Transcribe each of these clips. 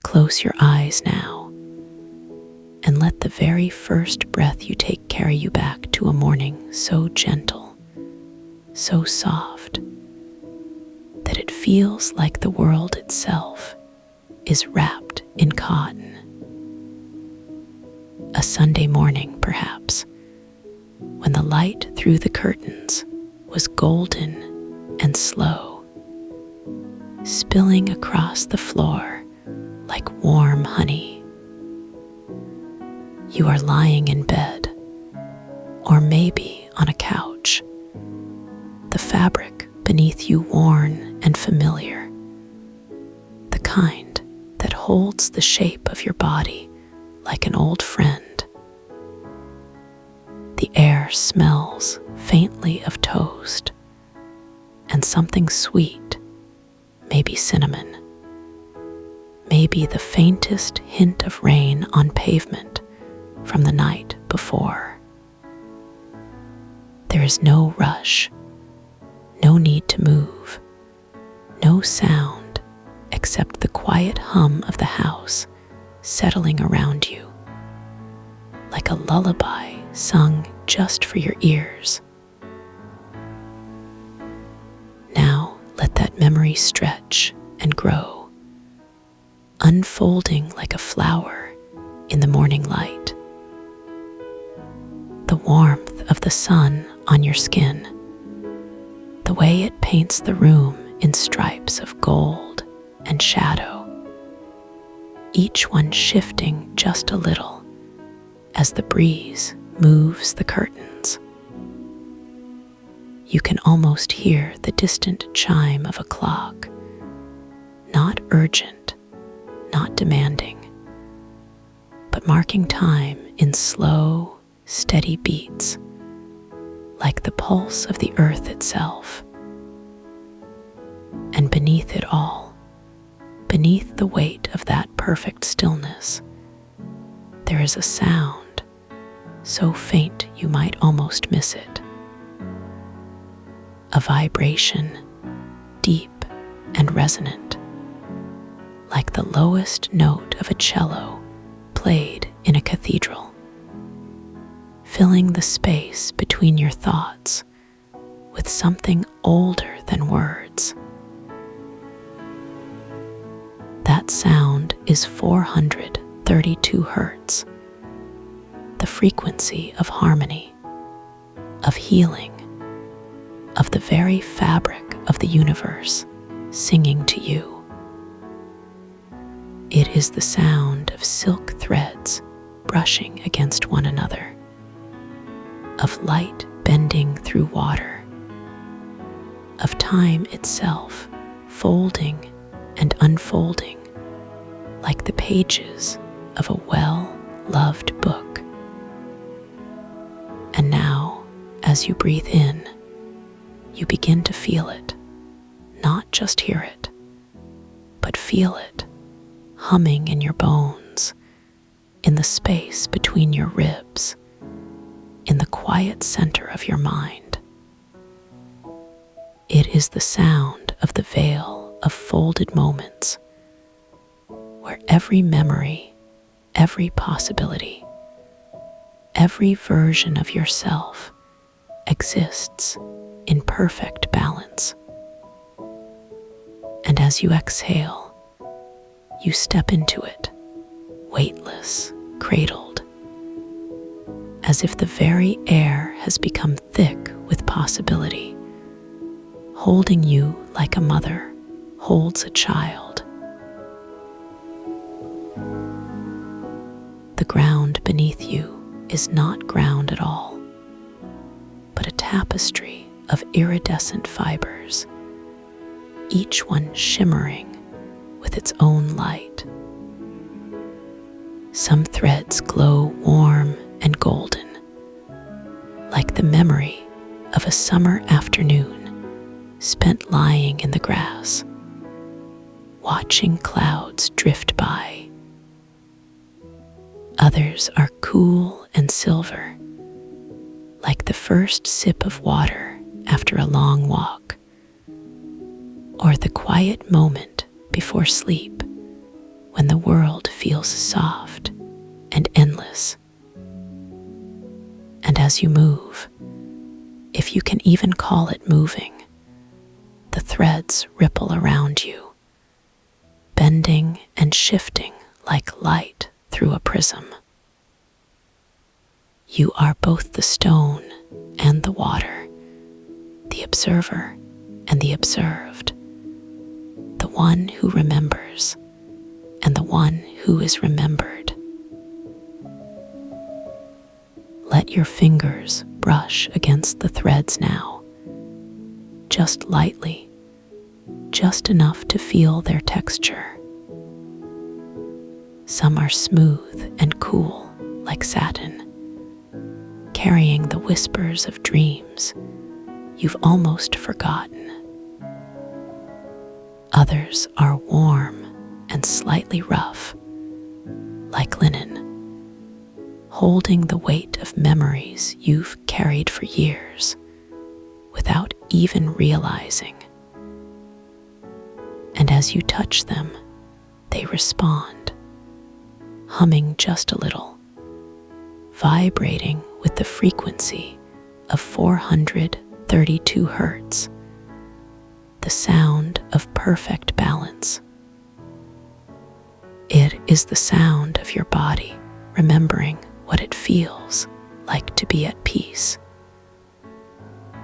Close your eyes now and let the very first breath you take carry you back to a morning so gentle, so soft, that it feels like the world itself is wrapped in cotton. A Sunday morning, perhaps, when the light through the curtains was golden and slow, spilling across the floor like warm honey. You are lying in bed, or maybe on a couch, the fabric beneath you worn and familiar, the kind that holds the shape of your body like an old friend. The air smells faintly of toast and something sweet, maybe cinnamon, maybe the faintest hint of rain on pavement from the night before. There is no rush, no need to move, no sound except the quiet hum of the house settling around you, like a lullaby sung just for your ears. Now let that memory stretch and grow, unfolding like a flower in the morning light. The warmth of the sun on your skin, the way it paints the room in stripes of gold and shadow, each one shifting just a little as the breeze moves the curtains. You can almost hear the distant chime of a clock, not urgent, not demanding, but marking time in slow, steady beats, like the pulse of the earth itself. And beneath it all, beneath the weight of that perfect stillness, there is a sound, so faint you might almost miss it. A vibration, deep and resonant, like the lowest note of a cello played in a cathedral, filling the space between your thoughts with something older than words. That sound is 432 hertz, the frequency of harmony, of healing, of the very fabric of the universe singing to you. It is the sound of silk threads brushing against one another, of light bending through water, of time itself folding and unfolding like the pages of a well-loved book. And now, as you breathe in, you begin to feel it, not just hear it, but feel it humming in your bones, in the space between your ribs, in the quiet center of your mind. It is the sound of the veil of folded moments, where every memory, every possibility, every version of yourself exists in perfect balance. And as you exhale, you step into it, weightless, cradled, as if the very air has become thick with possibility, holding you like a mother holds a child. The ground beneath you is not ground at all, but a tapestry of iridescent fibers, each one shimmering with its own light. Some threads glow warm and golden, like the memory of a summer afternoon spent lying in the grass, watching clouds drift by. Others are cool and silver, like the first sip of water after a long walk, or the quiet moment before sleep when the world feels soft and endless. And as you move, if you can even call it moving, the threads ripple around you, bending and shifting like light through a prism. You are both the stone and the water, the observer and the observed, the one who remembers and the one who is remembered. Let your fingers brush against the threads now, just lightly, just enough to feel their texture. Some are smooth and cool like satin, carrying the whispers of dreams you've almost forgotten. Others are warm and slightly rough, like linen, holding the weight of memories you've carried for years without even realizing. And as you touch them, they respond, humming just a little, vibrating with the frequency of 432 hertz, the sound of perfect balance. It is the sound of your body remembering what it feels like to be at peace,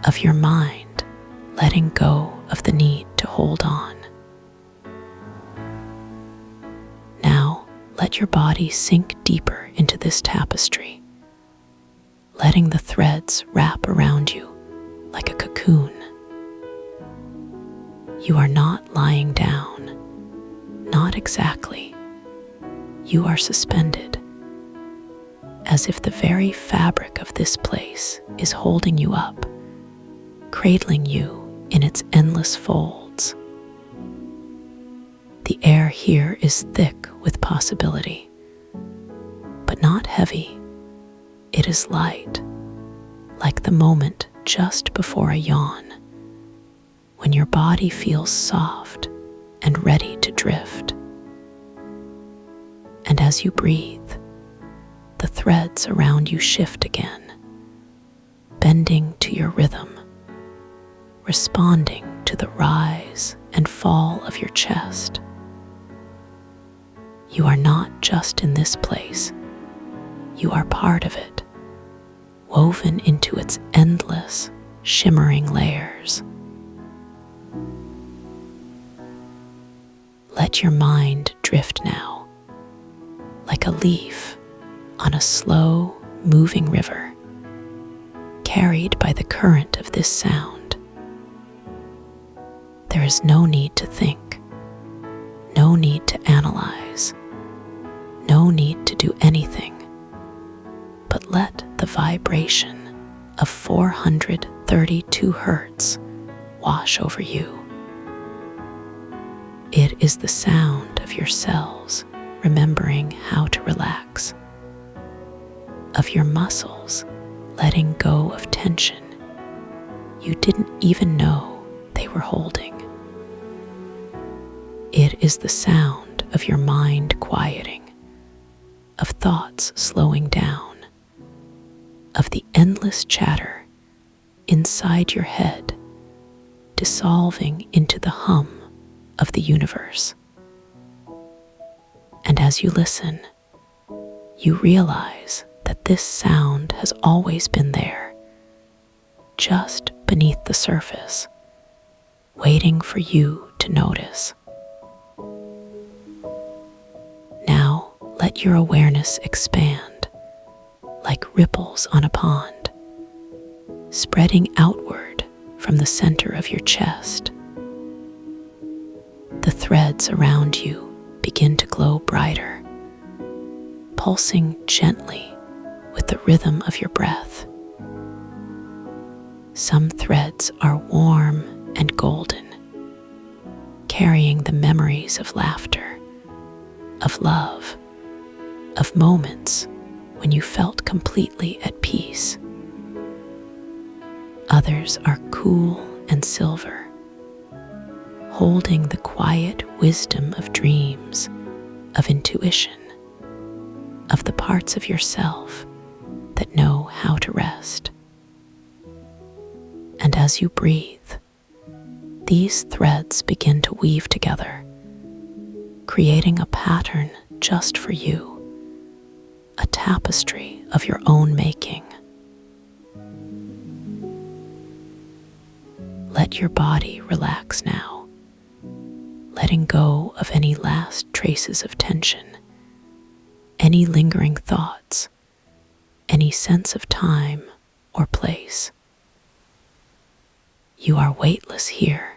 of your mind letting go of the need to hold on. Now, let your body sink deeper into this tapestry, letting the threads wrap around you like a cocoon. You are not lying down, not exactly. You are suspended, as if the very fabric of this place is holding you up, cradling you in its endless folds. The air here is thick with possibility, but not heavy. It is light, like the moment just before a yawn, when your body feels soft and ready to drift. And as you breathe, the threads around you shift again, bending to your rhythm, responding to the rise and fall of your chest. You are not just in this place, you are part of it, woven into its endless, shimmering layers. Let your mind drift now, like a leaf on a slow, moving river, carried by the current of this sound. There is no need to think, no need to analyze, no need to do anything, but let the vibration of 432 hertz wash over you. It is the sound of your cells remembering how to relax, of your muscles letting go of tension you didn't even know they were holding. It is the sound of your mind quieting, of thoughts slowing down, of the endless chatter inside your head dissolving into the hum of the universe. And as you listen, you realize that this sound has always been there, just beneath the surface, waiting for you to notice. Now, let your awareness expand, like ripples on a pond, spreading outward from the center of your chest. The threads around you begin to glow brighter, pulsing gently with the rhythm of your breath. Some threads are warm and golden, carrying the memories of laughter, of love, of moments when you felt completely at peace. Others are cool and silver, holding the quiet wisdom of dreams, of intuition, of the parts of yourself that know how to rest. And as you breathe, these threads begin to weave together, creating a pattern just for you, a tapestry of your own making. Let your body relax now, letting go of any last traces of tension, any lingering thoughts, any sense of time or place. You are weightless here,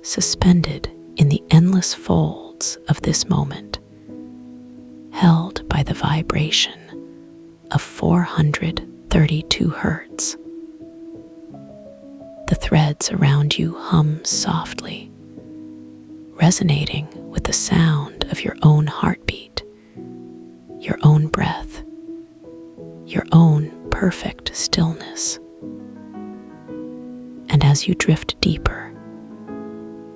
suspended in the endless folds of this moment, held by the vibration of 432 hertz. The threads around you hum softly, resonating with the sound of your own heartbeat, your own breath, your own perfect stillness. And as you drift deeper,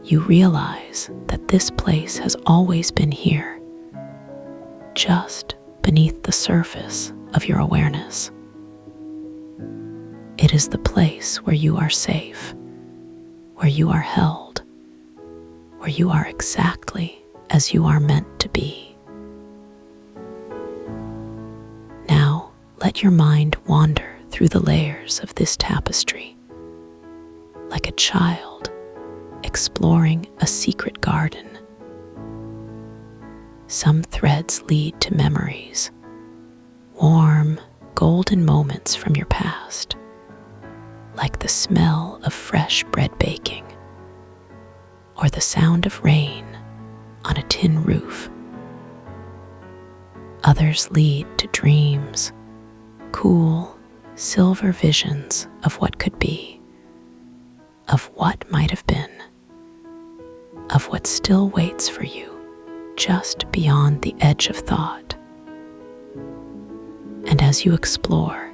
you realize that this place has always been here, just beneath the surface of your awareness. It is the place where you are safe, where you are held, where you are exactly as you are meant to be. Now, let your mind wander through the layers of this tapestry, like a child exploring a secret garden. Some threads lead to memories, warm, golden moments from your past, like the smell of fresh bread baking, or the sound of rain on a tin roof. Others lead to dreams, cool, silver visions of what could be, of what might have been, of what still waits for you just beyond the edge of thought. And as you explore,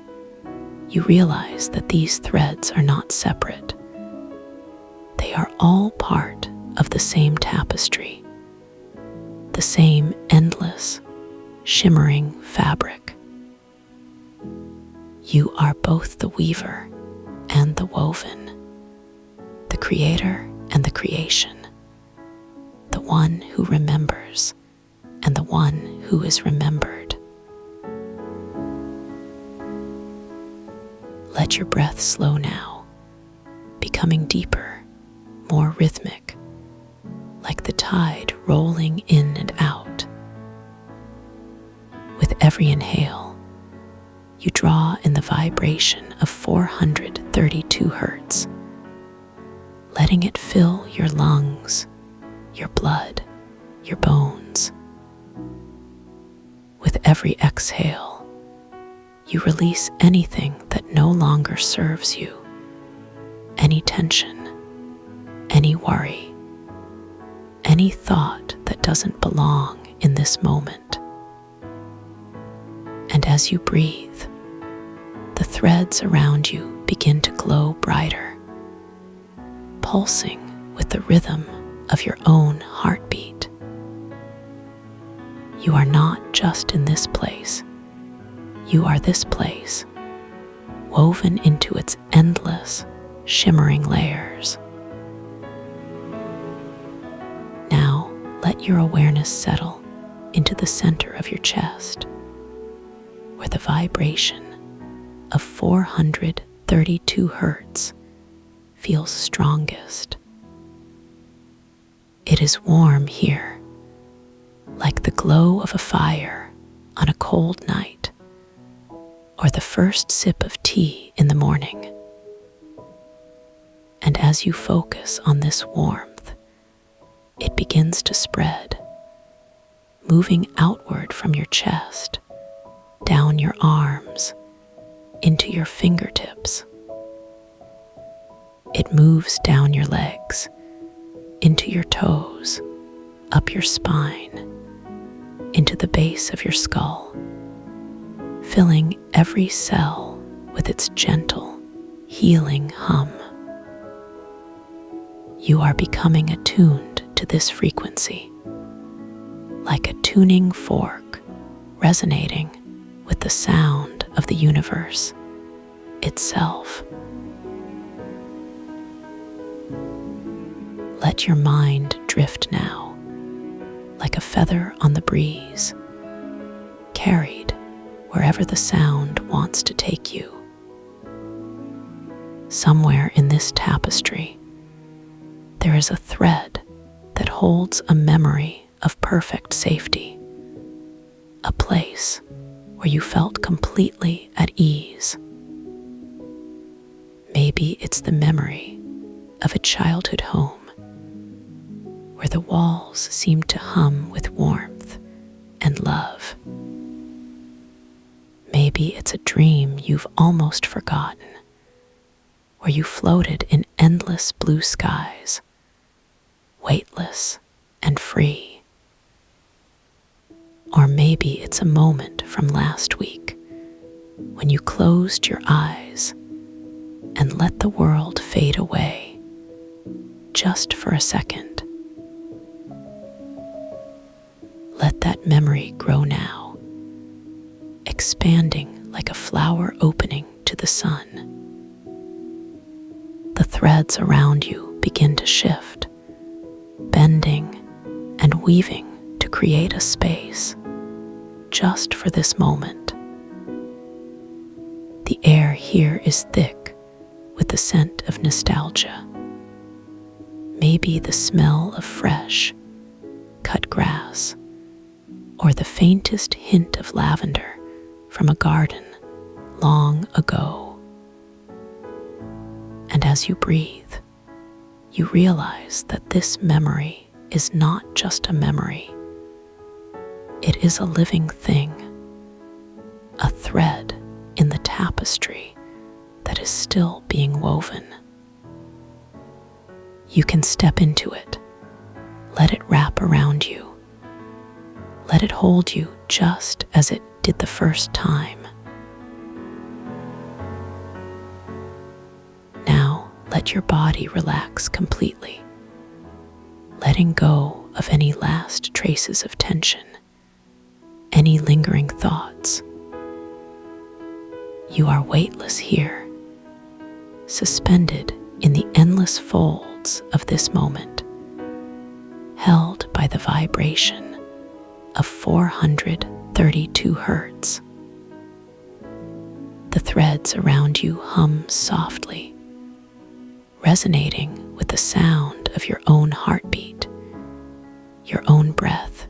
you realize that these threads are not separate. They are all part of the same tapestry, the same endless, shimmering fabric. You are both the weaver and the woven, the creator and the creation, the one who remembers and the one who is remembered. Let your breath slow now, becoming deeper, more rhythmic, like the tide rolling in and out. With every inhale, you draw in the vibration of 432 hertz, letting it fill your lungs, your blood, your bones. With every exhale, you release anything that no longer serves you, any tension, any worry, any thought that doesn't belong in this moment. And as you breathe, the threads around you begin to glow brighter, pulsing with the rhythm of your own heartbeat. You are not just in this place. You are this place, woven into its endless, shimmering layers. Now, let your awareness settle into the center of your chest, where the vibration of 432 hertz feels strongest. It is warm here, like the glow of a fire on a cold night, or the first sip of tea in the morning. And as you focus on this warmth, it begins to spread, moving outward from your chest, down your arms, into your fingertips. It moves down your legs, into your toes, up your spine, into the base of your skull, filling every cell with its gentle, healing hum. You are becoming attuned to this frequency, like a tuning fork resonating with the sound of the universe itself. Let your mind drift now, like a feather on the breeze, carried wherever the sound wants to take you. Somewhere in this tapestry, there is a thread that holds a memory of perfect safety, a place where you felt completely at ease. Maybe it's the memory of a childhood home where the walls seemed to hum with warmth and love. Maybe it's a dream you've almost forgotten, where you floated in endless blue skies, weightless and free. Or maybe it's a moment from last week when you closed your eyes and let the world fade away just for a second. Let that memory grow now, expanding like a flower opening to the sun. The threads around you begin to shift, bending and weaving to create a space just for this moment. The air here is thick with the scent of nostalgia. Maybe the smell of fresh, cut grass, or the faintest hint of lavender from a garden long ago. And as you breathe, you realize that this memory is not just a memory. It is a living thing, a thread in the tapestry that is still being woven. You can step into it, let it wrap around you. Let it hold you just as it did the first time. Now, let your body relax completely, letting go of any last traces of tension, any lingering thoughts. You are weightless here, suspended in the endless folds of this moment, held by the vibration of 432 hertz. The threads around you hum softly, resonating with the sound of your own heartbeat, your own breath,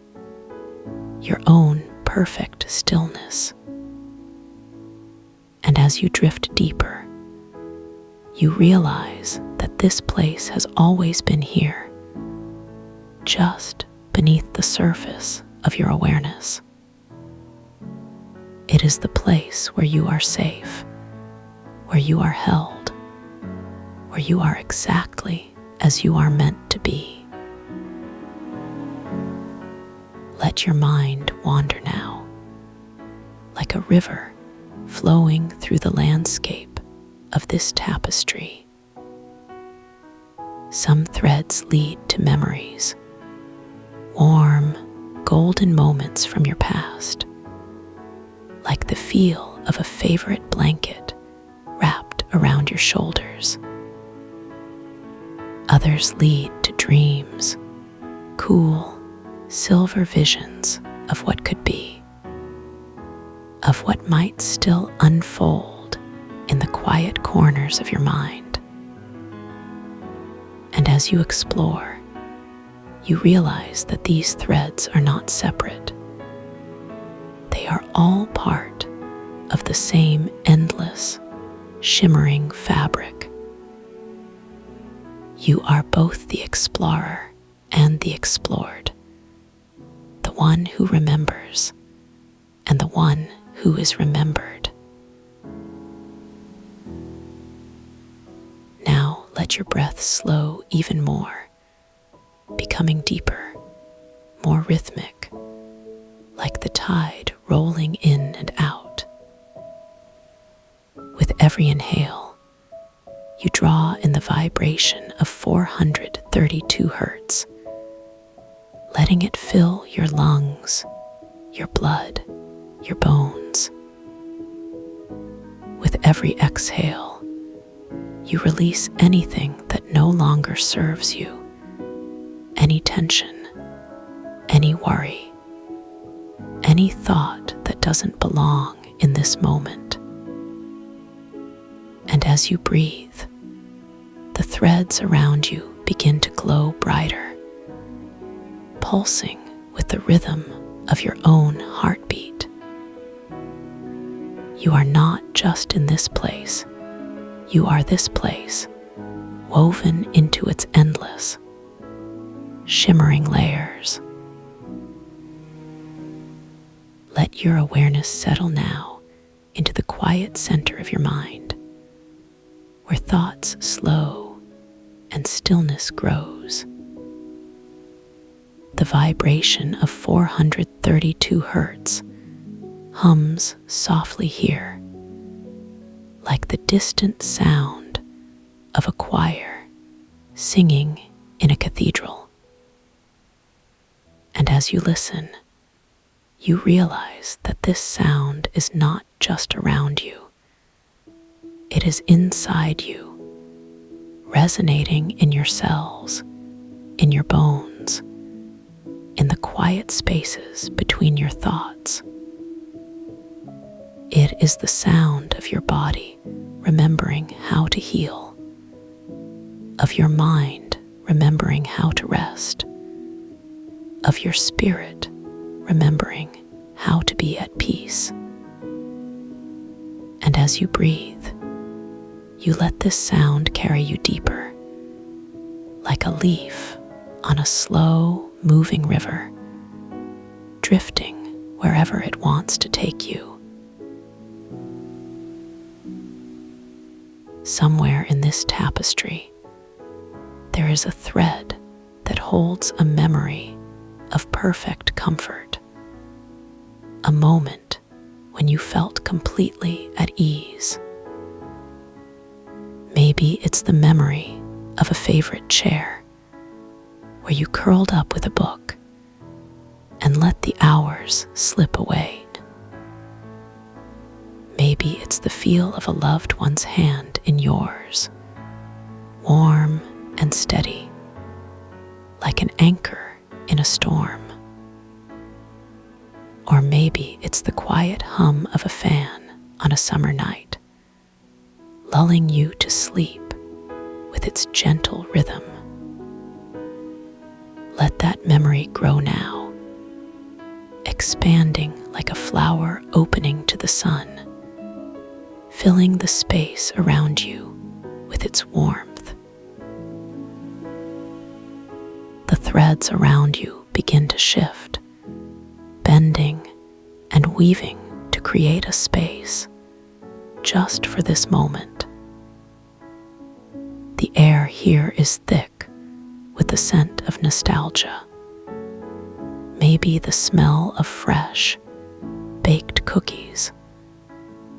your own perfect stillness. And as you drift deeper, you realize that this place has always been here, just beneath the surface of your awareness. It is the place where you are safe, where you are held, where you are exactly as you are meant to be. Let your mind wander now, like a river flowing through the landscape of this tapestry. Some threads lead to memories, warm, golden moments from your past, like the feel of a favorite blanket wrapped around your shoulders. Others lead to dreams, cool, silver visions of what could be, of what might still unfold in the quiet corners of your mind. And as you explore, you realize that these threads are not separate. They are all part of the same endless, shimmering fabric. You are both the explorer and the explored, the one who remembers and the one who is remembered. Now let your breath slow even more, becoming deeper, more rhythmic, like the tide rolling in and out. With every inhale, you draw in the vibration of 432 hertz, letting it fill your lungs, your blood, your bones. With every exhale, you release anything that no longer serves you, any tension, any worry, any thought that doesn't belong in this moment. And as you breathe, the threads around you begin to glow brighter, pulsing with the rhythm of your own heartbeat. You are not just in this place, you are this place, woven into its endless, shimmering layers. Let your awareness settle now into the quiet center of your mind, where thoughts slow and stillness grows. The vibration of 432 hertz hums softly here, like the distant sound of a choir singing in a cathedral. And as you listen, you realize that this sound is not just around you. It is inside you, resonating in your cells, in your bones, in the quiet spaces between your thoughts. It is the sound of your body remembering how to heal, of your mind remembering how to rest, of your spirit remembering how to be at peace. And as you breathe, you let this sound carry you deeper, like a leaf on a slow moving river, drifting wherever it wants to take you. Somewhere in this tapestry, there is a thread that holds a memory of perfect comfort, a moment when you felt completely at ease. Maybe it's the memory of a favorite chair where you curled up with a book and let the hours slip away. Maybe it's the feel of a loved one's hand in yours, warm and steady, like an anchor in a storm. Or maybe it's the quiet hum of a fan on a summer night, lulling you to sleep with its gentle rhythm. Let that memory grow now, expanding like a flower opening to the sun, filling the space around you with its warmth. The threads around you begin to shift, bending and weaving to create a space just for this moment. The air here is thick with the scent of nostalgia, maybe the smell of fresh, baked cookies,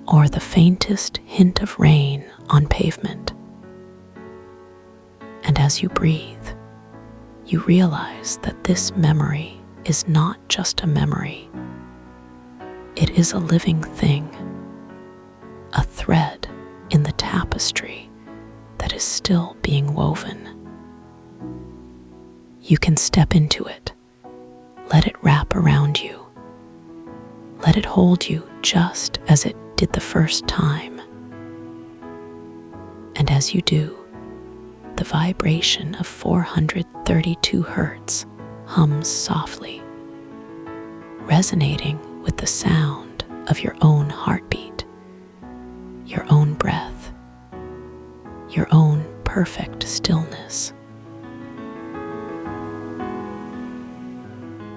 or the faintest hint of rain on pavement. And as you breathe, you realize that this memory is not just a memory. It is a living thing, a thread in the tapestry that is still being woven. You can step into it, let it wrap around you, let it hold you just as it did the first time. And as you do, the vibration of 432 hertz hums softly, resonating with the sound of your own heartbeat, your own breath, your own perfect stillness.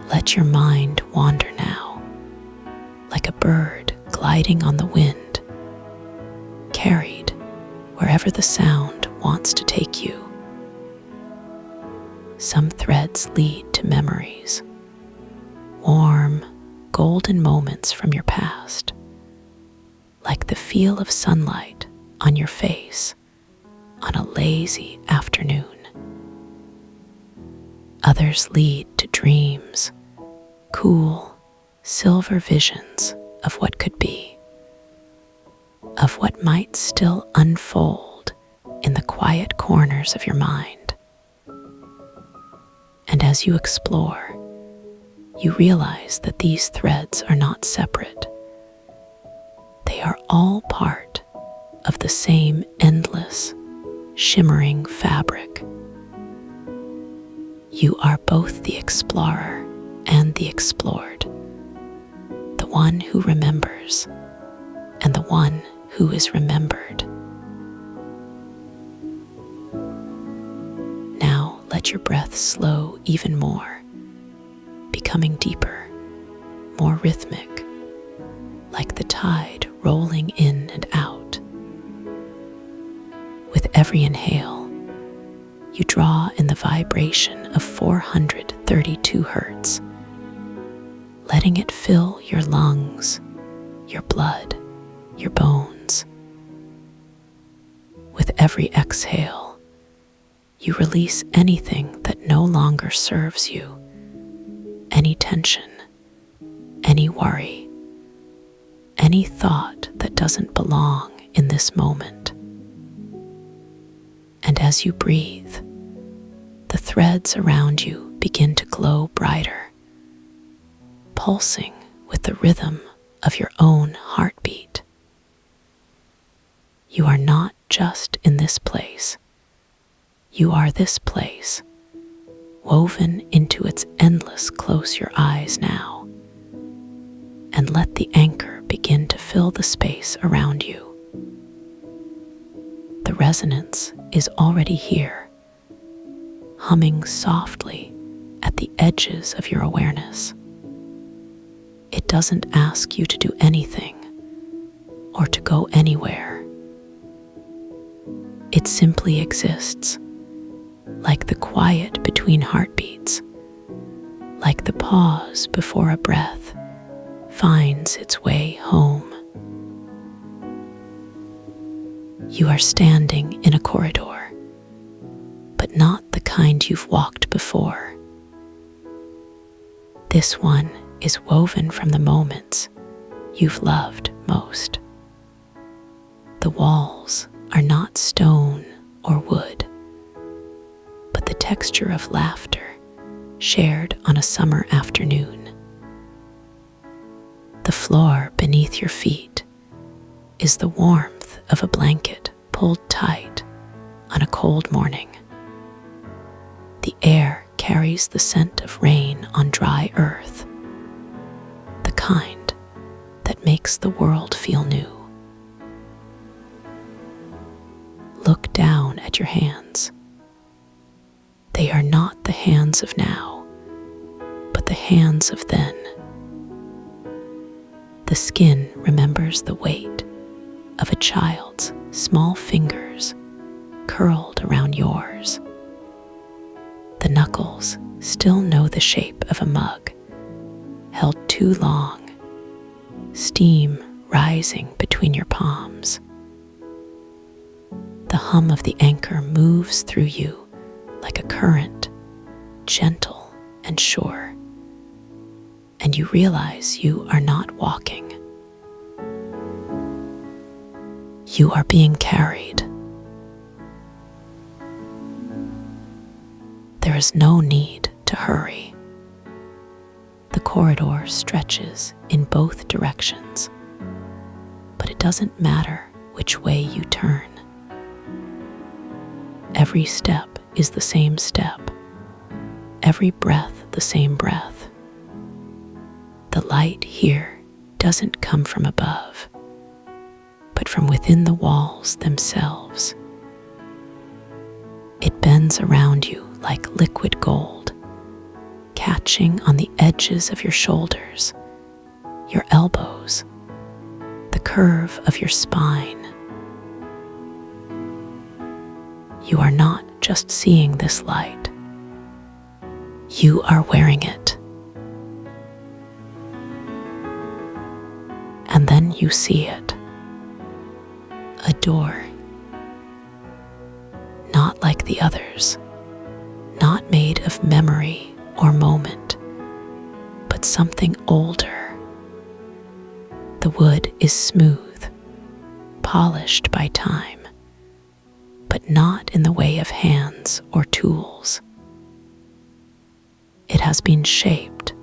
Let your mind wander now, like a bird gliding on the wind, carried wherever the sound wants to take you. Some threads lead to memories, warm, golden moments from your past, like the feel of sunlight on your face on a lazy afternoon. Others lead to dreams, cool, silver visions of what could be, of what might still unfold in the quiet corners of your mind. And as you explore, you realize that these threads are not separate. They are all part of the same endless, shimmering fabric. You are both the explorer and the explored, the one who remembers and the one who is remembered. Now let your breath slow even more, becoming deeper, more rhythmic, like the tide rolling in and out. With every inhale, you draw in the vibration of 432 hertz, letting it fill your lungs, your blood, your bones. With every exhale, you release anything that no longer serves you, any tension, any worry, any thought that doesn't belong in this moment. And as you breathe, the threads around you begin to glow brighter, pulsing with the rhythm of your own heartbeat. You are not just in this place. You are this place, woven into its endless. Close your eyes now, and let the anchor begin to fill the space around you. The resonance is already here, humming softly at the edges of your awareness. It doesn't ask you to do anything or to go anywhere. It simply exists, like the quiet between heartbeats, like the pause before a breath finds its way home. You are standing in a corridor, but not the kind you've walked before. This one is woven from the moments you've loved most. The walls are not stone or wood, but the texture of laughter shared on a summer afternoon. The floor beneath your feet is the warmth of a blanket pulled tight on a cold morning. The air carries the scent of rain on dry earth, the kind that makes the world feel new. Look down at your hands. They are not the hands of now, but the hands of then. The skin remembers the weight of a child's small fingers curled around yours. The knuckles still know the shape of a mug held too long, steam rising between your palms. The hum of the anchor moves through you like a current, gentle and sure, and you realize you are not walking. You are being carried. There is no need to hurry. The corridor stretches in both directions, but it doesn't matter which way you turn. Every step is the same step, every breath the same breath. The light here doesn't come from above, but from within the walls themselves. It bends around you like liquid gold, catching on the edges of your shoulders, your elbows, the curve of your spine. You are not just seeing this light. You are wearing it. And then you see it. A door. Not like the others. Not not made of memory or moment, but something older. The wood is smooth, polished by time, but not in the way of hands or tools. It has been shaped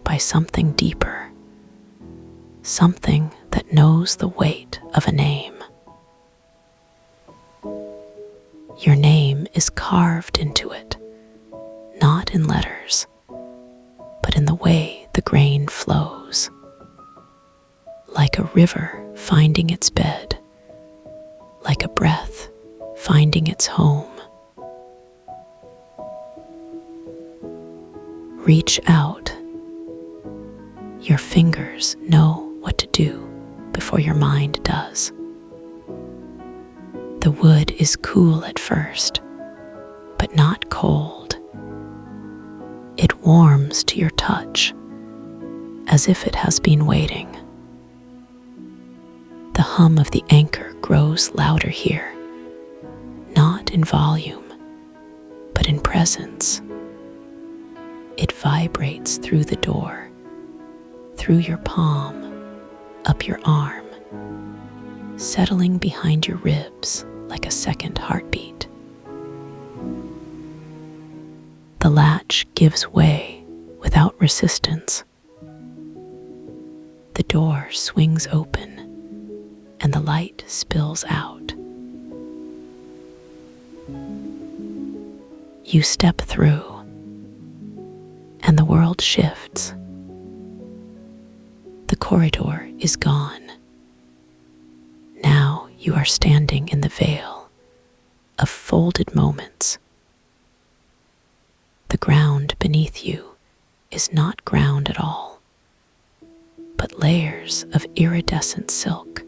by something deeper, something that knows the weight of a name. Your name is carved into it, not in letters, but in the way the grain flows. Like a river finding its bed, like a breath finding its home. Reach out. Your fingers know what to do before your mind does. The wood is cool at first, but not cold. It warms to your touch, as if it has been waiting. The hum of the anchor grows louder here, not in volume, but in presence. It vibrates through the door, through your palm, up your arm, settling behind your ribs like a second heartbeat. The latch gives way without resistance. The door swings open and the light spills out. You step through and the world shifts. The corridor is gone. Now you are standing in the veil of folded moments. The ground beneath you is not ground at all, but layers of iridescent silk.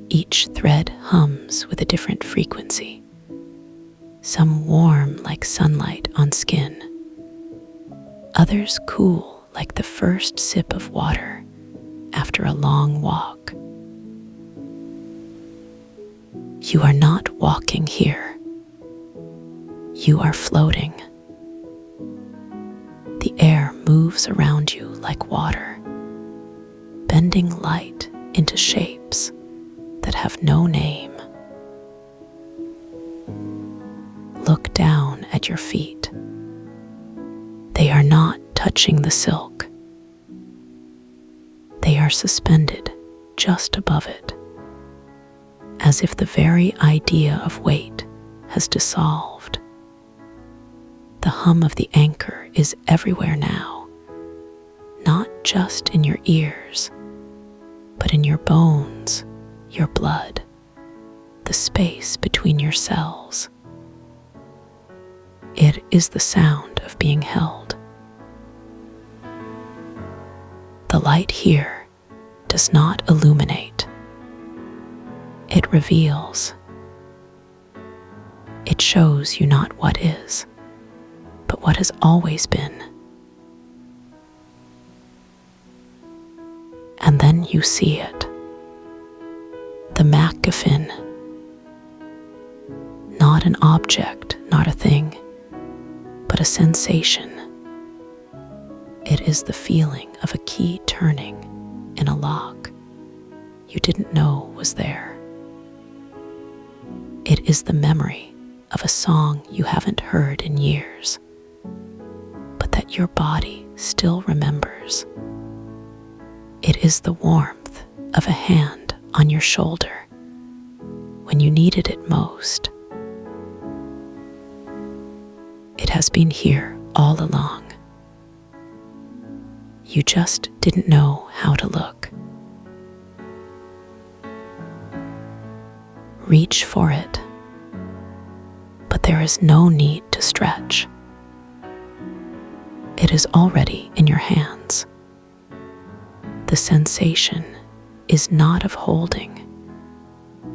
Each thread hums with a different frequency, some warm like sunlight on skin, others cool like the first sip of water after a long walk. You are not walking here. You are floating. The air moves around you like water, bending light into shapes that have no name. Look down at your feet. They are not touching the silk. They are suspended just above it, as if the very idea of weight has dissolved. The hum of the anchor is everywhere now, not just in your ears, but in your bones, your blood, the space between your cells. It is the sound of being held. The light here does not illuminate. It reveals. It shows you not what is, but what has always been. And then you see it. The MacGuffin. Not an object, not a thing, but a sensation. It is the feeling of a key turning in a lock you didn't know was there. It is the memory of a song you haven't heard in years, but that your body still remembers. It is the warmth of a hand on your shoulder when you needed it most. It has been here all along. You just didn't know how to look. Reach for it, but there is no need to stretch. It is already in your hands. The sensation is not of holding,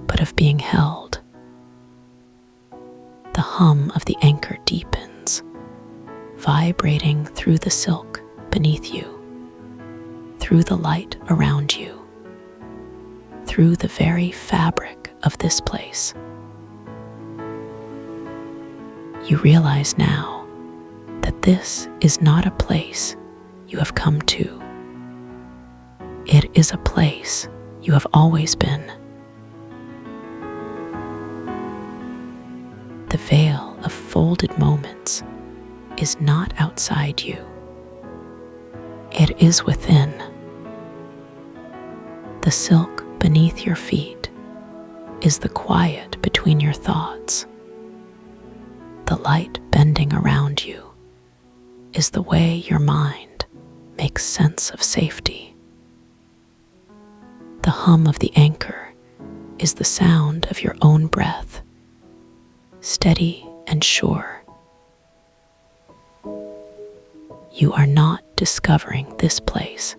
but of being held. The hum of the anchor deepens, vibrating through the silk beneath you, through the light around you, through the very fabric of this place. You realize now that this is not a place you have come to. It is a place you have always been. The veil of folded moments is not outside you. It is within. The silk beneath your feet is the quiet between your thoughts. The light bending around you is the way your mind makes sense of safety. The hum of the anchor is the sound of your own breath, steady and sure. You are not discovering this place.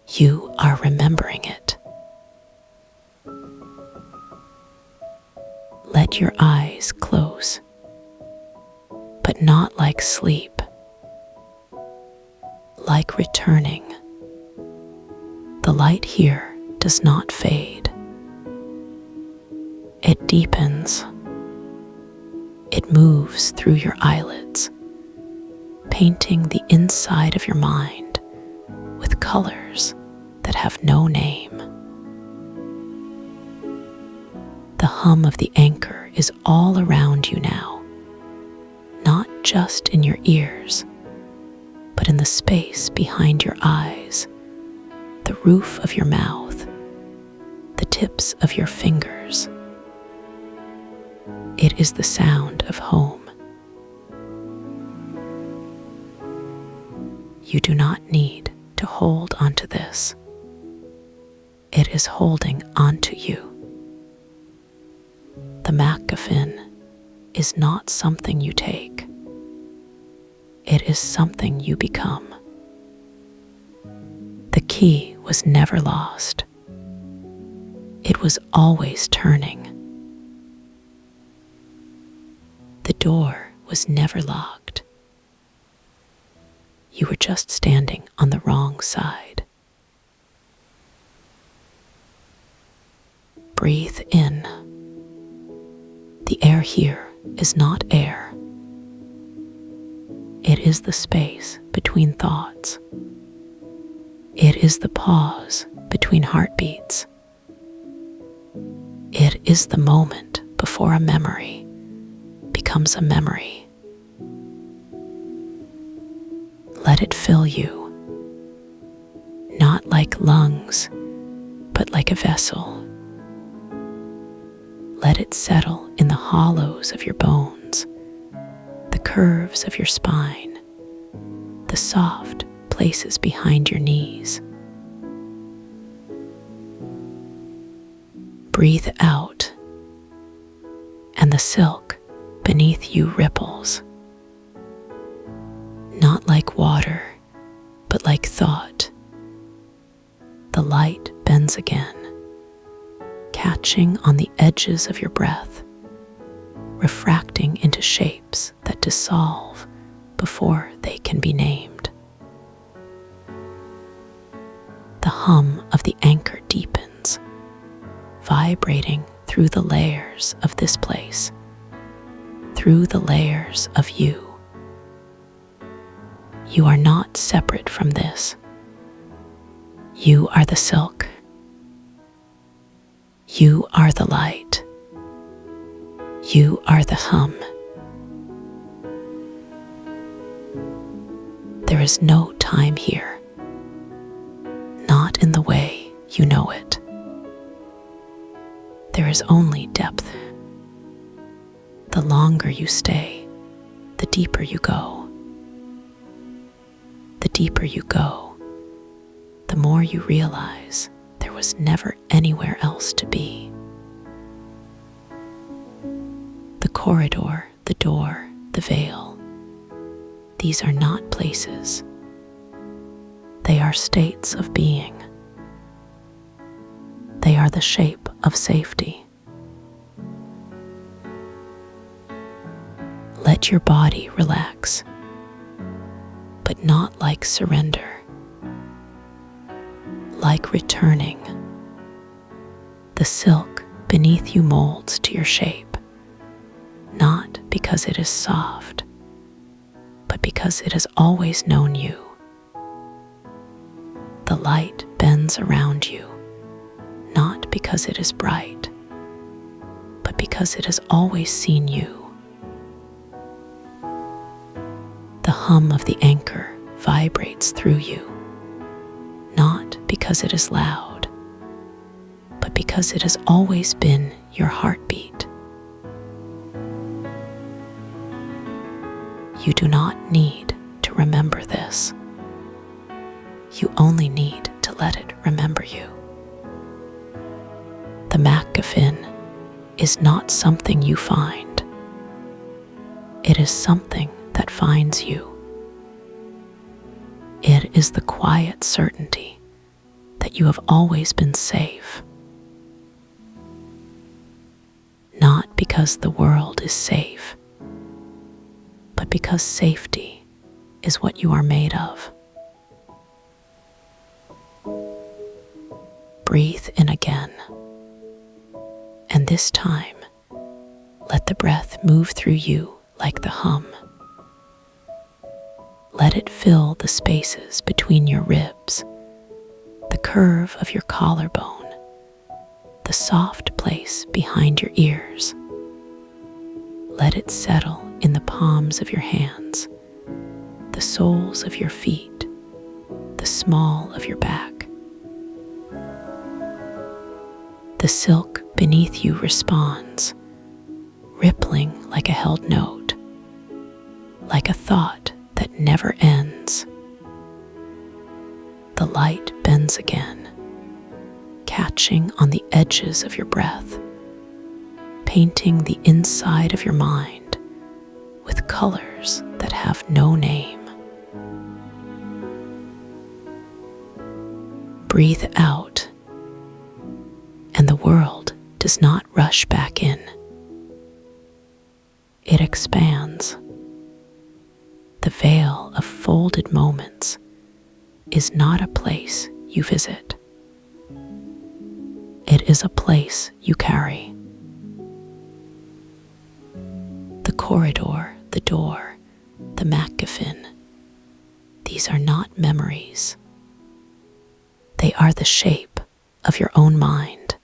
You are remembering it. Let your eyes close, but not like sleep, like returning. The light here does not fade. It deepens. It moves through your eyelids, painting the inside of your mind with colors that have no name. The hum of the anchor is all around you now, not just in your ears, but in the space behind your eyes, the roof of your mouth, the tips of your fingers. It is the sound of home. You do not need to hold onto this. It is holding onto you. The MacGuffin is not something you take. It is something you become. The key was never lost. It was always turning. The door was never locked. You were just standing on the wrong side. Breathe in. The air here is not air. It is the space between thoughts. It is the pause between heartbeats. It is the moment before a memory becomes a memory. Let it fill you, not like lungs, but like a vessel. Let it settle in the hollows of your bones, the curves of your spine, the soft places behind your knees. Breathe out, and the silk beneath you ripples, not like water, but like thought. The light bends again, catching on the edges of your breath, refracting into shapes that dissolve before they can be named. The hum of the anchor deepens, vibrating through the layers of this place, through the layers of you. You are not separate from this. You are the silk. You are the light. You are the hum. There is no time here, not in the way you know it. There is only depth. The longer you stay, the deeper you go. The deeper you go, the more you realize there was never anywhere else to be. The corridor, the door, the veil, these are not places. They are states of being. They are the shape of safety. Let your body relax, but not like surrender, like returning. The silk beneath you molds to your shape, not because because it is soft, but because it has always known you. The light bends around you, not because it is bright, but because it has always seen you. The hum of the anchor vibrates through you, not because it is loud, but because it has always been your heartbeat. You do not need to remember this. You only need to let it remember you. The MacGuffin is not something you find. It is something that finds you. It is the quiet certainty that you have always been safe. Not because the world is safe, but because safety is what you are made of. Breathe in again, and this time, let the breath move through you like the hum. Let it fill the spaces between your ribs, the curve of your collarbone, the soft place behind your ears. Let it settle in the palms of your hands, the soles of your feet, the small of your back. The silk beneath you responds, rippling like a held note, like a thought that never ends. The light bends again, catching on the edges of your breath, painting the inside of your mind with colors that have no name. Breathe out, and the world does not rush back in. It expands. The veil of folded moments is not a place you visit. It is a place you carry. The corridor, the door, the MacGuffin, these are not memories. They are the shape of your own mind.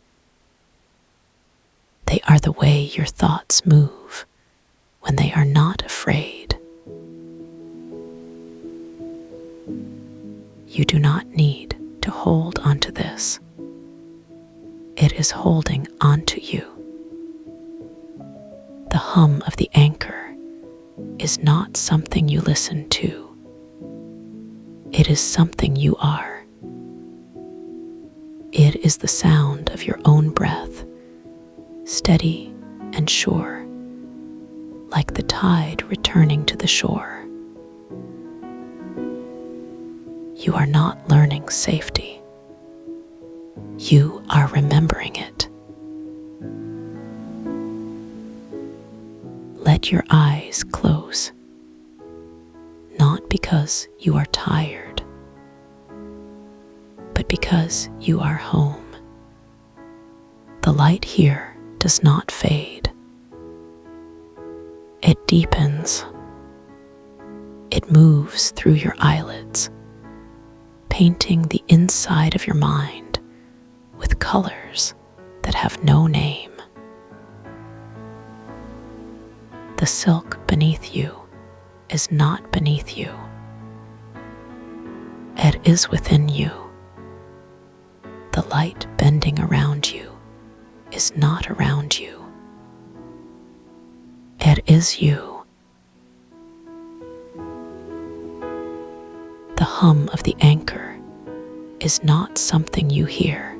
They are the way your thoughts move when they are not afraid. You do not need to hold onto this. It is holding onto you. The hum of the anchor is not something you listen to. It is something you are. It is the sound of your own breath, steady and sure, like the tide returning to the shore. You are not learning safety. You are remembering it. Let your eyes close, not because you are tired, but because you are home. The light here does not fade. It deepens. It moves through your eyelids, painting the inside of your mind with colors that have no name. The silk beneath you is not beneath you. It is within you. The light bending around you is not around you. It is you. The hum of the anchor is not something you hear.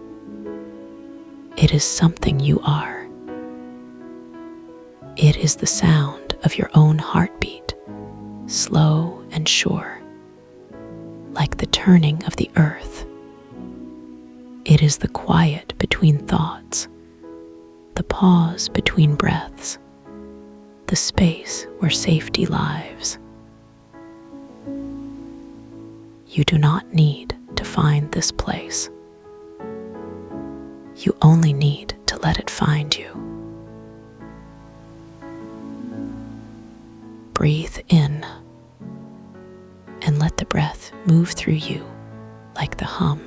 It is something you are. It is the sound of your own heartbeat, slow and sure, like the turning of the earth. It is the quiet between thoughts, the pause between breaths, the space where safety lives. You do not need to find this place. You only need to let it find you. Breathe in and let the breath move through you like the hum.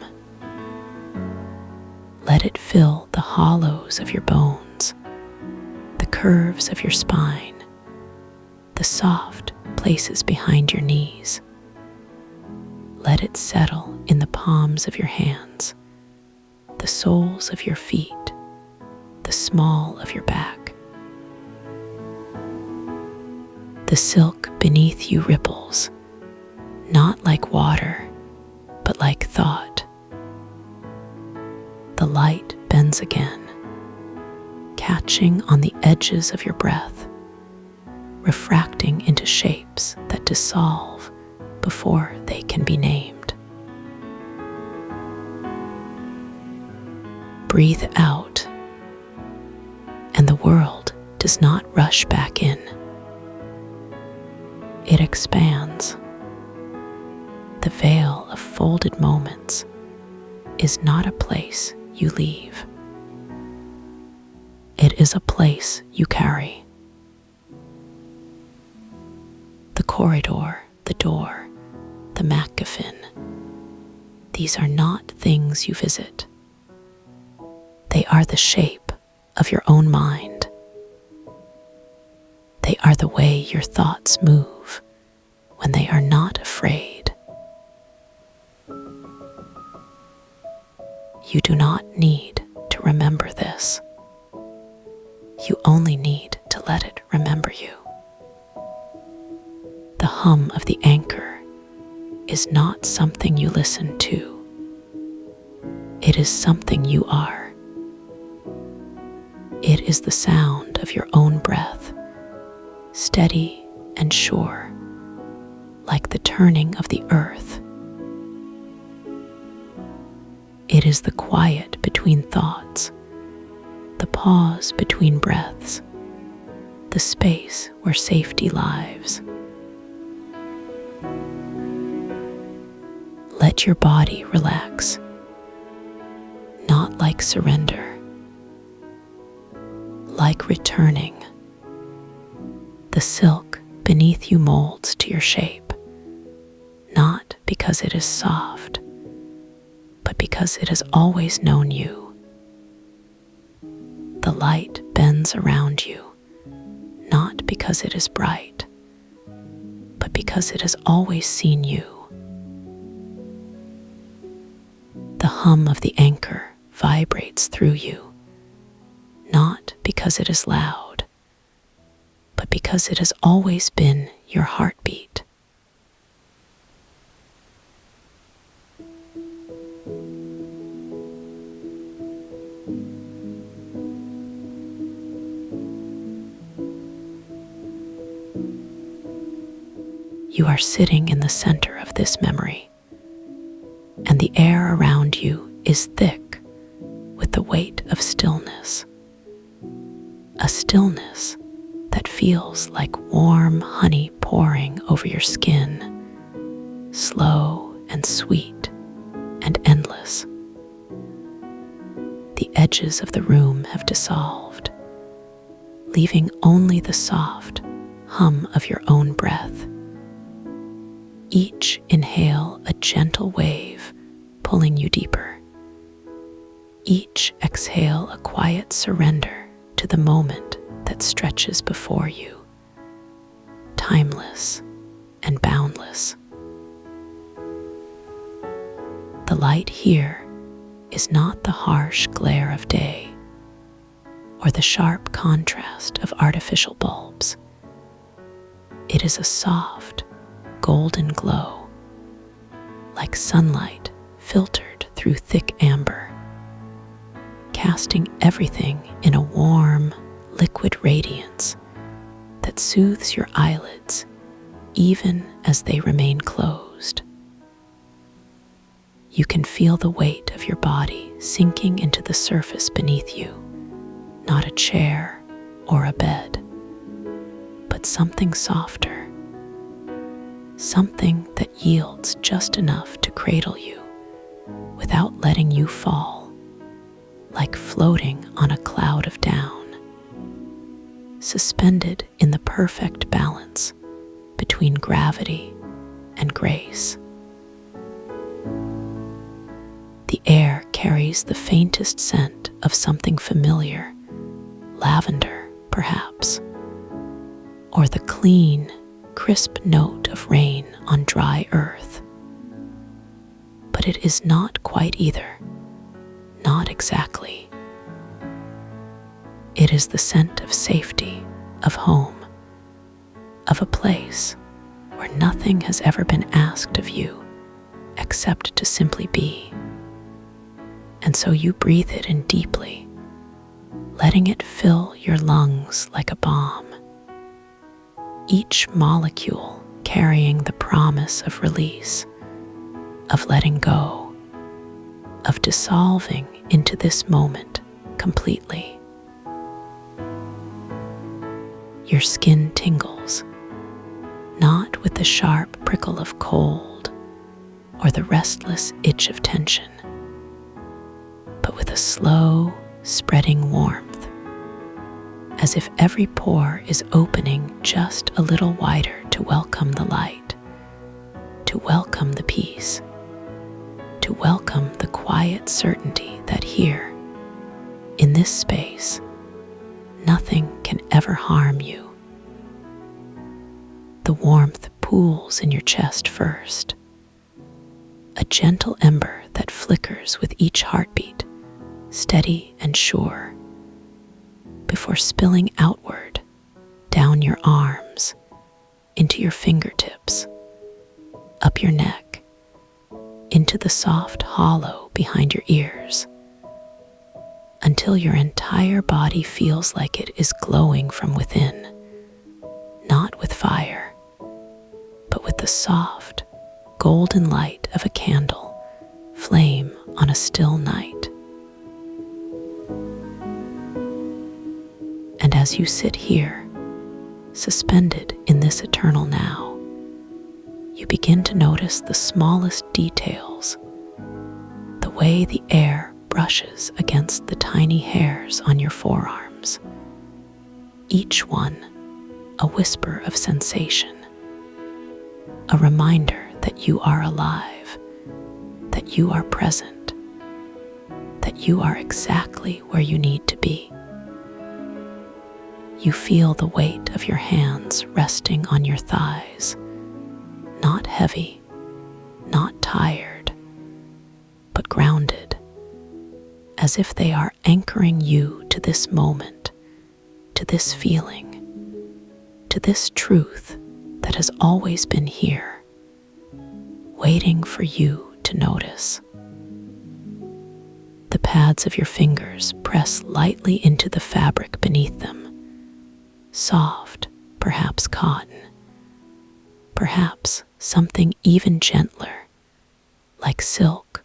Let it fill the hollows of your bones, the curves of your spine, the soft places behind your knees. Let it settle in the palms of your hands, the soles of your feet, the small of your back. The silk beneath you ripples, not like water, but like thought. The light bends again, catching on the edges of your breath, refracting into shapes that dissolve before they can be named. Breathe out, and the world does not rush back in. It expands. The veil of folded moments is not a place you leave. It is a place you carry. The corridor, the door, the MacGuffin, these are not things you visit. They are the shape of your own mind. They are the way your thoughts move when they are not afraid. You do not need to remember this. You only need to let it remember you. The hum of the anchor is not something you listen to. It is something you are. It is the sound of your own breath, steady and sure, like the turning of the earth. It is the quiet between thoughts, the pause between breaths, the space where safety lives. Let your body relax, not like surrender, like returning. The silk beneath you molds to your shape, not because it is soft, but because it has always known you. The light bends around you, not because it is bright, but because it has always seen you. The hum of the anchor vibrates through you, not because it is loud, but because it has always been your heartbeat. You are sitting in the center of this memory, and the air around you is thick with the weight of stillness. A stillness that feels like warm honey pouring over your skin, slow and sweet and endless. The edges of the room have dissolved, leaving only the soft hum of your own breath. Each inhale a gentle wave pulling you deeper. Each exhale a quiet surrender to the moment that stretches before you, timeless and boundless. The light here is not the harsh glare of day or the sharp contrast of artificial bulbs. It is a soft, golden glow, like sunlight filtered through thick amber, casting everything in a warm, liquid radiance that soothes your eyelids even as they remain closed. You can feel the weight of your body sinking into the surface beneath you, not a chair or a bed, but something softer, something that yields just enough to cradle you without letting you fall, like floating on a cloud of down, suspended in the perfect balance between gravity and grace. The air carries the faintest scent of something familiar, lavender, perhaps, or the clean, crisp note of rain on dry earth. But it is not quite either, not exactly. It is the scent of safety, of home, of a place where nothing has ever been asked of you except to simply be. And so you breathe it in deeply, letting it fill your lungs like a balm, each molecule carrying the promise of release, of letting go, of dissolving into this moment completely. Your skin tingles, not with the sharp prickle of cold or the restless itch of tension, but with a slow, spreading warmth, as if every pore is opening just a little wider to welcome the light, to welcome the peace, to welcome the quiet certainty that here, in this space, nothing can ever harm you. The warmth pools in your chest first, a gentle ember that flickers with each heartbeat, steady and sure, before spilling outward, down your arms, into your fingertips, up your neck, into the soft hollow behind your ears, until your entire body feels like it is glowing from within, not with fire, but with the soft, golden light of a candle flame on a still night. And as you sit here, suspended in this eternal now, you begin to notice the smallest details, the way the air brushes against the tiny hairs on your forearms, each one a whisper of sensation, a reminder that you are alive, that you are present, that you are exactly where you need to be. You feel the weight of your hands resting on your thighs, not heavy, not tired, but grounded, as if they are anchoring you to this moment, to this feeling, to this truth that has always been here, waiting for you to notice. The pads of your fingers press lightly into the fabric beneath them, soft, perhaps cotton, perhaps something even gentler, like silk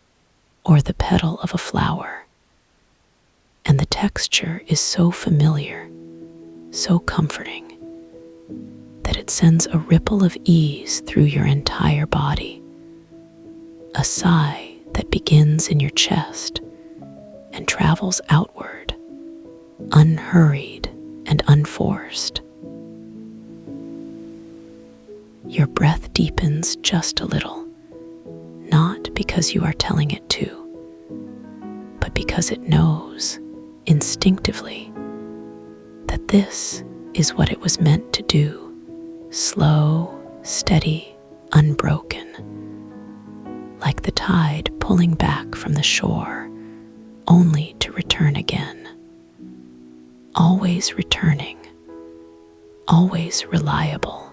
or the petal of a flower. And the texture is so familiar, so comforting, that it sends a ripple of ease through your entire body, a sigh that begins in your chest and travels outward, unhurried and unforced. Your breath deepens just a little, not because you are telling it to, but because it knows, instinctively, that this is what it was meant to do, slow, steady, unbroken, like the tide pulling back from the shore, only to return again. Always returning, always reliable.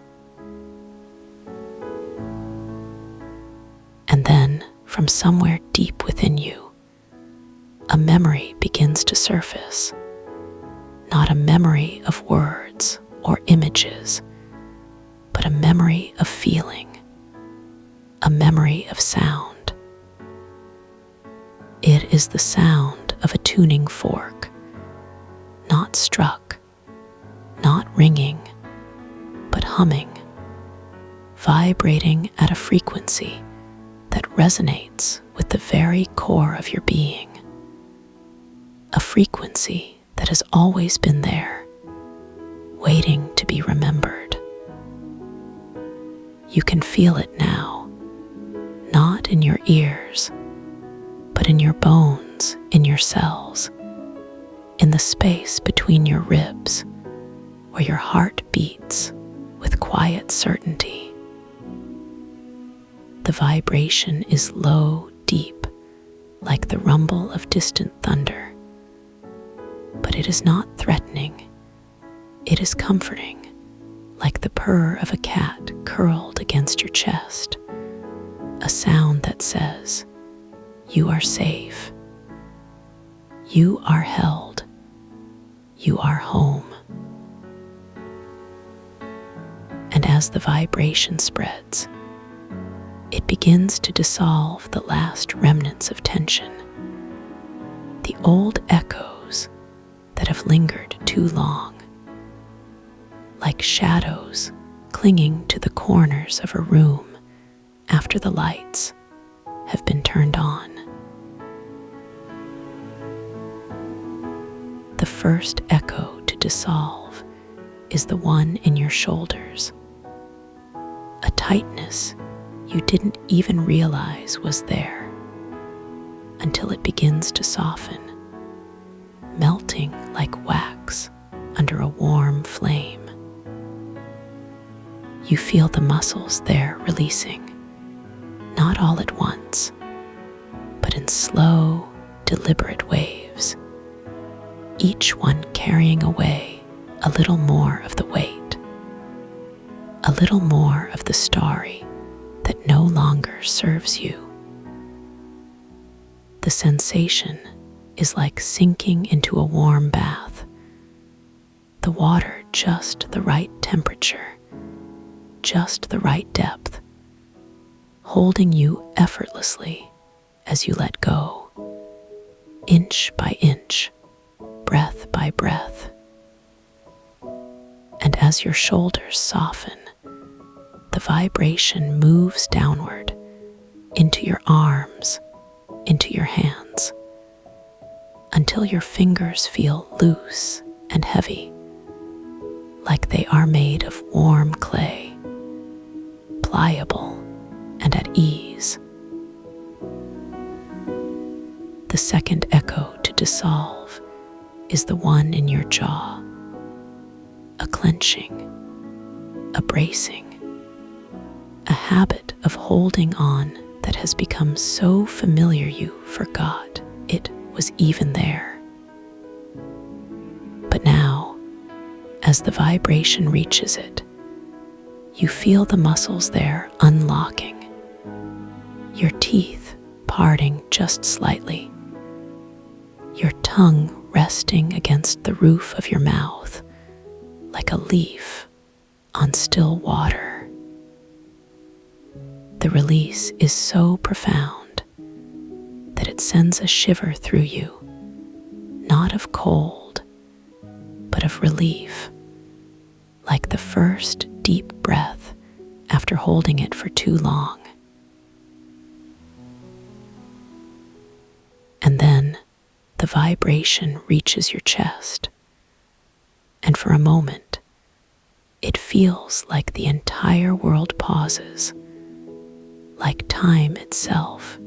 And then, from somewhere deep within you, a memory begins to surface. Not a memory of words or images, but a memory of feeling, a memory of sound. It is the sound of a tuning fork, not struck, not ringing, but humming, vibrating at a frequency that resonates with the very core of your being, a frequency that has always been there, waiting to be remembered. You can feel it now, not in your ears, but in your bones, in your cells, in the space between your ribs, where your heart beats with quiet certainty. The vibration is low, deep, like the rumble of distant thunder. But it is not threatening. It is comforting, like the purr of a cat curled against your chest, a sound that says, "You are safe. You are held. You are home." And as the vibration spreads, it begins to dissolve the last remnants of tension, the old echoes that have lingered too long, like shadows clinging to the corners of a room after the lights have been turned on. The first echo to dissolve is the one in your shoulders, a tightness you didn't even realize was there until it begins to soften, melting like wax under a warm flame. You feel the muscles there releasing, not all at once, but in slow, deliberate waves, each one carrying away a little more of the weight, a little more of the story that no longer serves you. The sensation is like sinking into a warm bath, the water just the right temperature, just the right depth, holding you effortlessly as you let go, inch by inch, breath by breath. And as your shoulders soften, the vibration moves downward into your arms, into your hands, until your fingers feel loose and heavy, like they are made of warm clay, pliable and at ease. The second echo to dissolve is the one in your jaw, a clenching, a bracing, a habit of holding on that has become so familiar you forgot it was even there. But now, as the vibration reaches it, you feel the muscles there unlocking, your teeth parting just slightly, your tongue resting against the roof of your mouth like a leaf on still water. The release is so profound that it sends a shiver through you, not of cold, but of relief, like the first deep breath after holding it for too long. And then the vibration reaches your chest, and for a moment, it feels like the entire world pauses, like time itself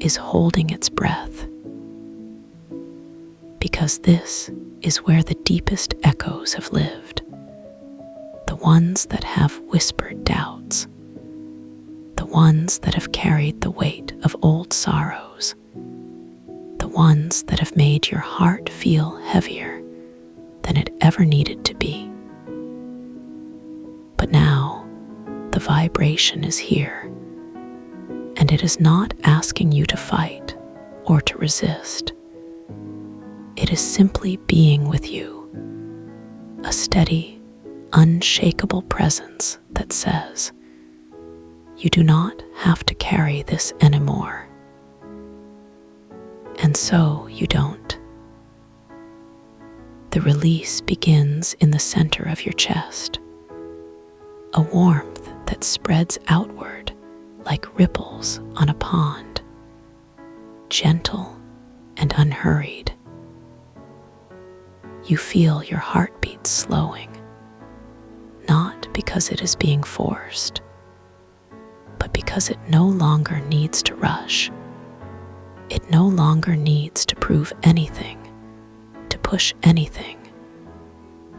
is holding its breath. Because this is where the deepest echoes have lived, the ones that have whispered doubts, the ones that have carried the weight of old sorrows, the ones that have made your heart feel heavier than it ever needed to be. But now, the vibration is here, and it is not asking you to fight or to resist. It is simply being with you, a steady, unshakable presence that says, "You do not have to carry this anymore." And so you don't. The release begins in the center of your chest, a warmth that spreads outward like ripples on a pond, gentle and unhurried. You feel your heartbeat slowing, not because it is being forced, because it no longer needs to rush. It no longer needs to prove anything, to push anything,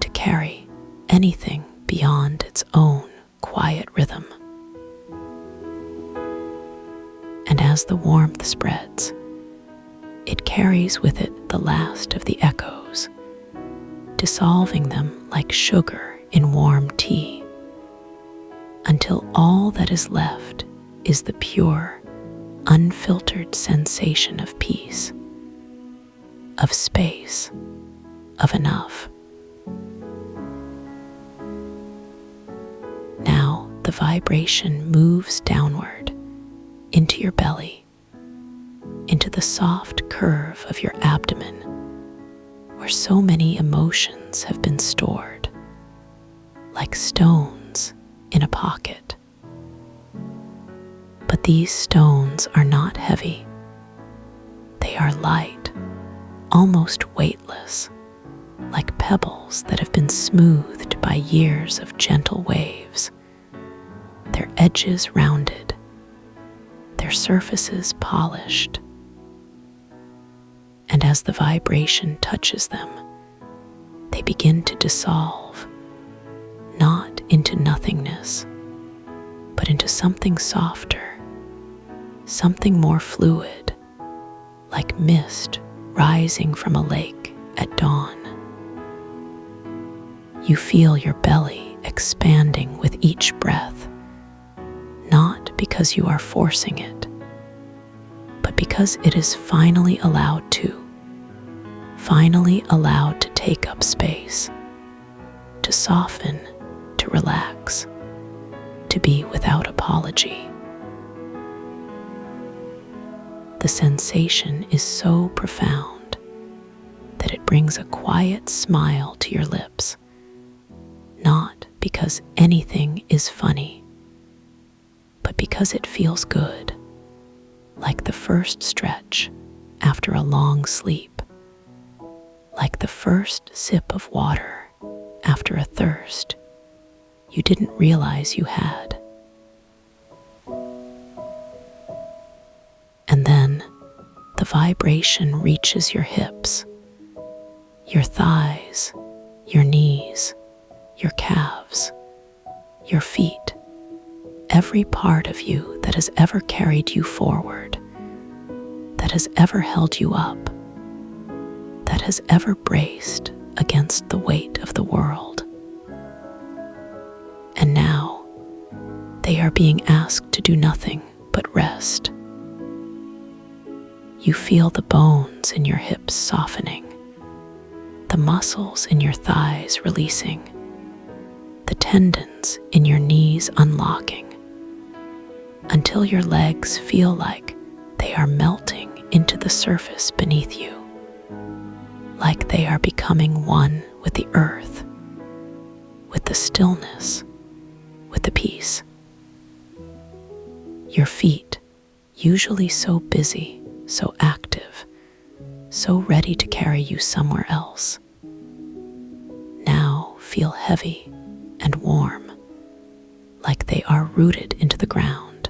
to carry anything beyond its own quiet rhythm. And as the warmth spreads, it carries with it the last of the echoes, dissolving them like sugar in warm tea, until all that is left is the pure, unfiltered sensation of peace, of space, of enough. Now the vibration moves downward into your belly, into the soft curve of your abdomen, where so many emotions have been stored, like stones in a pocket. But these stones are not heavy. They are light, almost weightless, like pebbles that have been smoothed by years of gentle waves, their edges rounded, their surfaces polished. And as the vibration touches them, they begin to dissolve, not into nothingness, but into something softer, something more fluid, like mist rising from a lake at dawn. You feel your belly expanding with each breath, not because you are forcing it, but because it is finally allowed to take up space, to soften, to relax, to be without apology. The sensation is so profound that it brings a quiet smile to your lips, not because anything is funny, but because it feels good, like the first stretch after a long sleep, like the first sip of water after a thirst you didn't realize you had. And then the vibration reaches your hips, your thighs, your knees, your calves, your feet, every part of you that has ever carried you forward, that has ever held you up, that has ever braced against the weight of the world. And now they are being asked to do nothing but rest. You feel the bones in your hips softening, the muscles in your thighs releasing, the tendons in your knees unlocking, until your legs feel like they are melting into the surface beneath you, like they are becoming one with the earth, with the stillness, with the peace. Your feet, usually so busy, so active, so ready to carry you somewhere else, now feel heavy and warm, like they are rooted into the ground,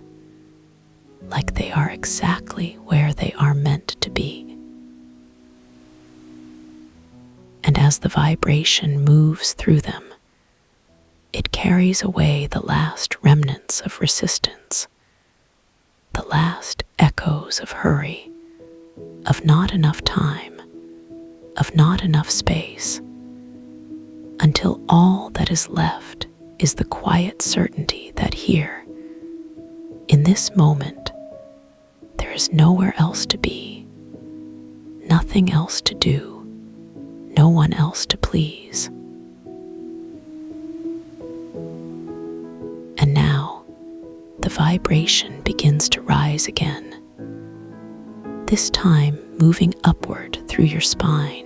like they are exactly where they are meant to be. And as the vibration moves through them, it carries away the last remnants of resistance, the last echoes of hurry, of not enough time, of not enough space, until all that is left is the quiet certainty that here, in this moment, there is nowhere else to be, nothing else to do, no one else to please. And now, the vibration begins to rise again, this time moving upward through your spine,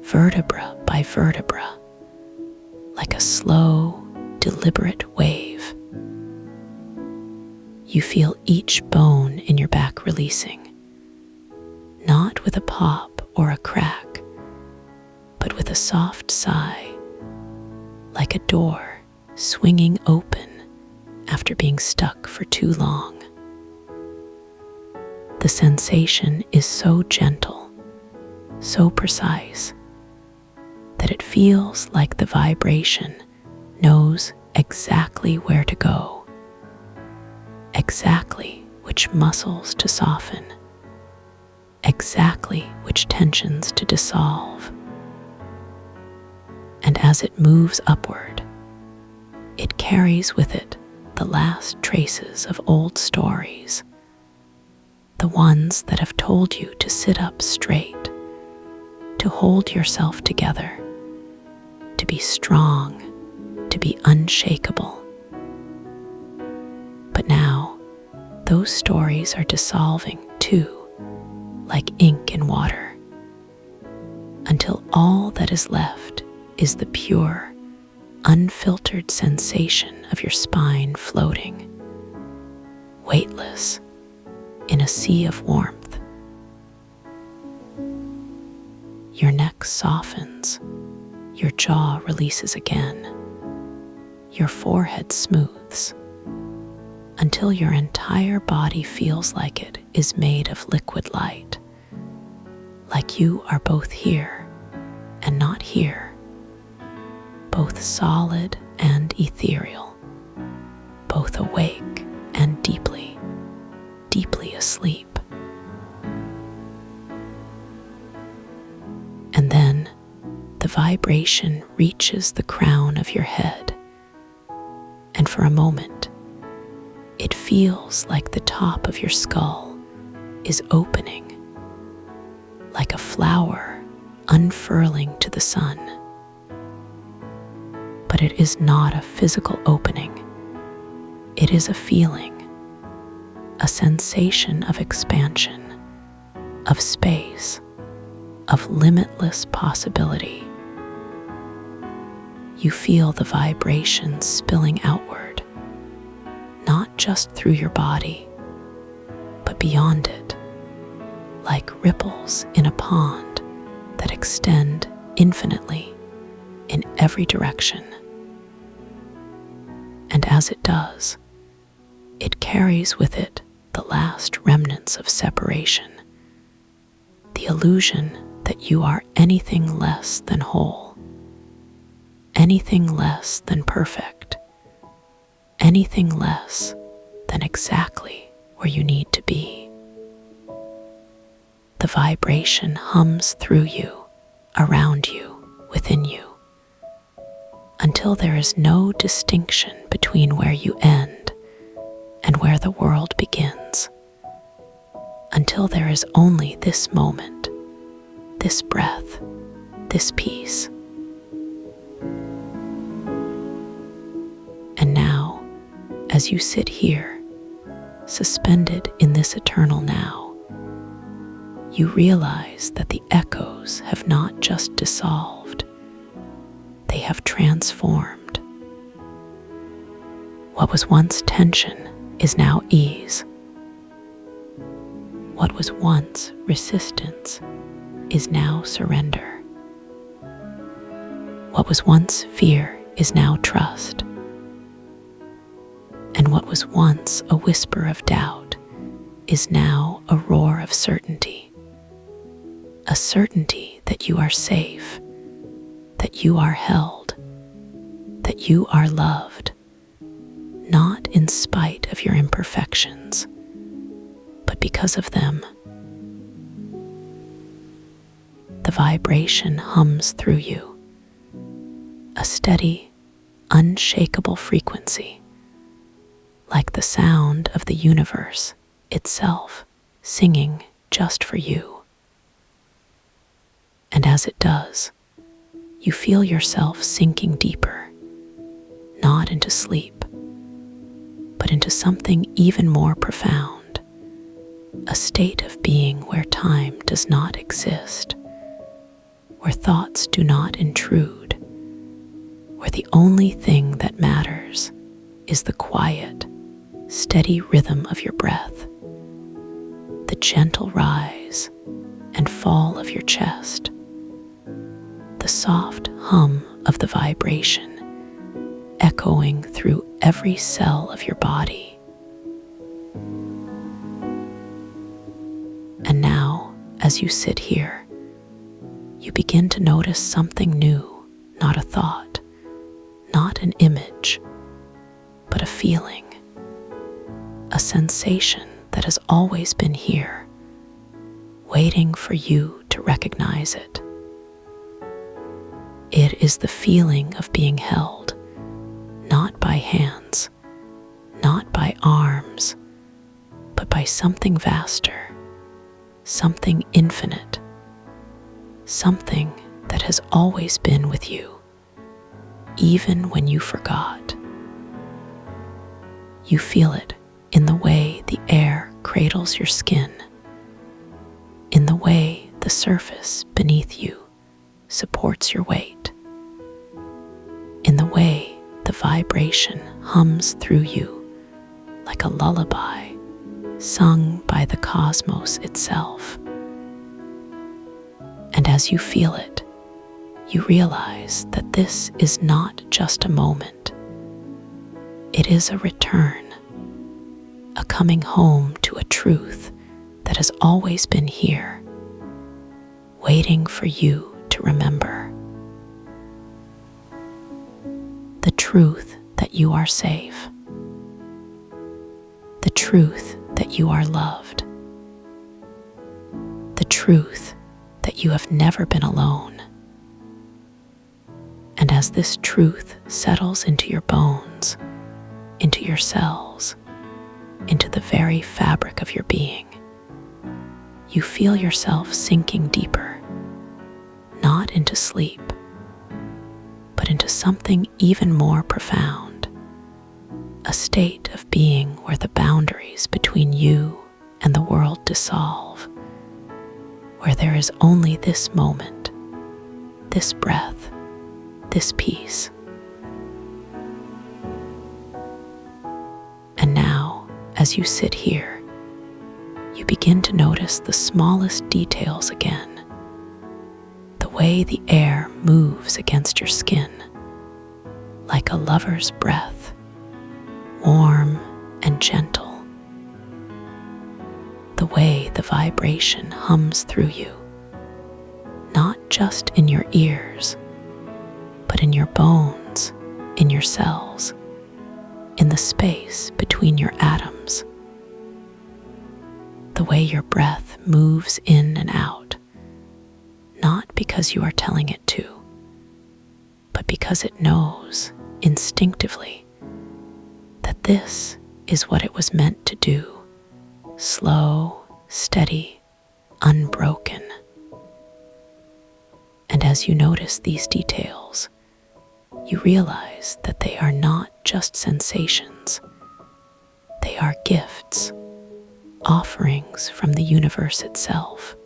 vertebra by vertebra, like a slow, deliberate wave. You feel each bone in your back releasing, not with a pop or a crack, but with a soft sigh, like a door swinging open after being stuck for too long. The sensation is so gentle, so precise, that it feels like the vibration knows exactly where to go, exactly which muscles to soften, exactly which tensions to dissolve. And as it moves upward, it carries with it the last traces of old stories, the ones that have told you to sit up straight, to hold yourself together, to be strong, to be unshakable. But now, those stories are dissolving too, like ink in water, until all that is left is the pure, unfiltered sensation of your spine floating, weightless, in a sea of warmth. Your neck softens, your jaw releases again, your forehead smooths, until your entire body feels like it is made of liquid light, like you are both here and not here, both solid and ethereal, both awake and deeply, deeply asleep. And then the vibration reaches the crown of your head, and for a moment, it feels like the top of your skull is opening, like a flower unfurling to the sun. But it is not a physical opening. It is a feeling, a sensation of expansion, of space, of limitless possibility. You feel the vibrations spilling outward, not just through your body, but beyond it, like ripples in a pond that extend infinitely in every direction. And as it does, it carries with it the last remnants of separation, the illusion that you are anything less than whole, anything less than perfect, anything less than exactly where you need to be. The vibration hums through you, around you, within you, until there is no distinction between where you end and where the world begins, until there is only this moment, this breath, this peace. And now, as you sit here, suspended in this eternal now, you realize that the echoes have not just dissolved, they have transformed. What was once tension is now ease. What was once resistance is now surrender. What was once fear is now trust. And what was once a whisper of doubt is now a roar of certainty. A certainty that you are safe, that you are held, that you are loved, not in spite of your imperfections, but because of them. The vibration hums through you, a steady, unshakable frequency, like the sound of the universe itself singing just for you. And as it does, you feel yourself sinking deeper, not into sleep, but into something even more profound, a state of being where time does not exist, where thoughts do not intrude, where the only thing that matters is the quiet, steady rhythm of your breath, the gentle rise and fall of your chest, the soft hum of the vibration echoing through every cell of your body. And now, as you sit here, you begin to notice something new, not a thought, not an image, but a feeling, a sensation that has always been here, waiting for you to recognize it. It is the feeling of being held, not by hands, not by arms, but by something vaster, something infinite, something that has always been with you, even when you forgot. You feel it in the way the air cradles your skin, in the way the surface beneath you supports your weight, in the way the vibration hums through you like a lullaby sung by the cosmos itself. And as you feel it, you realize that this is not just a moment. It is a return, a coming home to a truth that has always been here, waiting for you to remember. The truth that you are safe, the truth that you are loved, the truth that you have never been alone. And as this truth settles into your bones, into your cells, into the very fabric of your being, you feel yourself sinking deeper, not into sleep, but into something even more profound, a state of being where the boundaries between you and the world dissolve, where there is only this moment, this breath, this peace. And now, as you sit here, you begin to notice the smallest details again. The way the air moves against your skin, like a lover's breath, warm and gentle. The way the vibration hums through you, not just in your ears, but in your bones, in your cells, in the space between your atoms. The way your breath moves in and out, not because you are telling it to, but because it knows instinctively that this is what it was meant to do. Slow, steady, unbroken. And as you notice these details, you realize that they are not just sensations. They are gifts, offerings from the universe itself,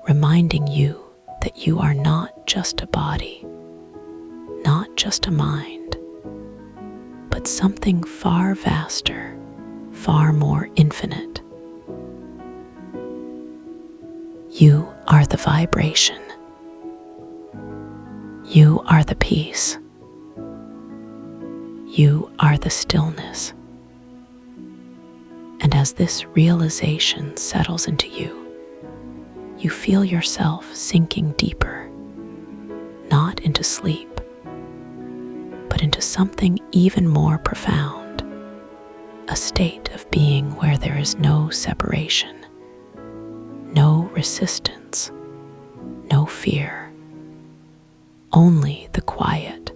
reminding you that you are not just a body, not just a mind, but something far vaster, far more infinite. You are the vibration. You are the peace. You are the stillness. And as this realization settles into you, you feel yourself sinking deeper, not into sleep, but into something even more profound, a state of being where there is no separation, no resistance, no fear, only the quiet,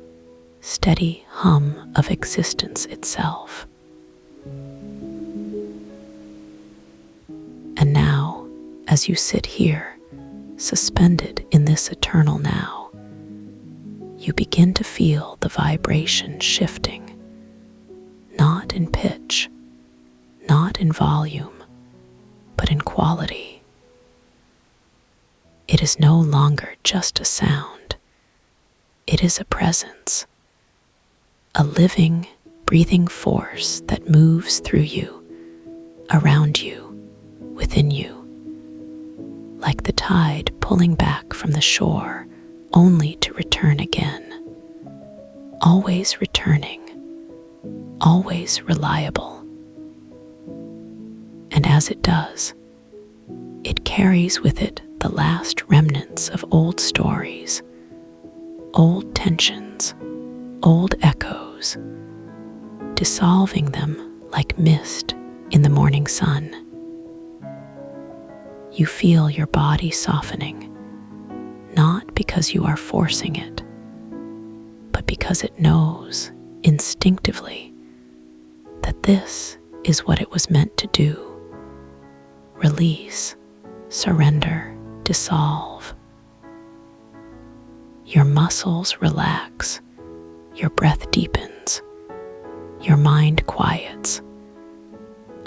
steady hum of existence itself. And now, as you sit here, suspended in this eternal now, you begin to feel the vibration shifting, not in pitch, not in volume, but in quality. It is no longer just a sound. It is a presence, a living, breathing force that moves through you, around you, within you, like the tide pulling back from the shore only to return again, always returning, always reliable. And as it does, it carries with it the last remnants of old stories, old tensions, old echoes, dissolving them like mist in the morning sun. You feel your body softening, not because you are forcing it, but because it knows instinctively that this is what it was meant to do. Release, surrender, dissolve. Your muscles relax, your breath deepens, your mind quiets,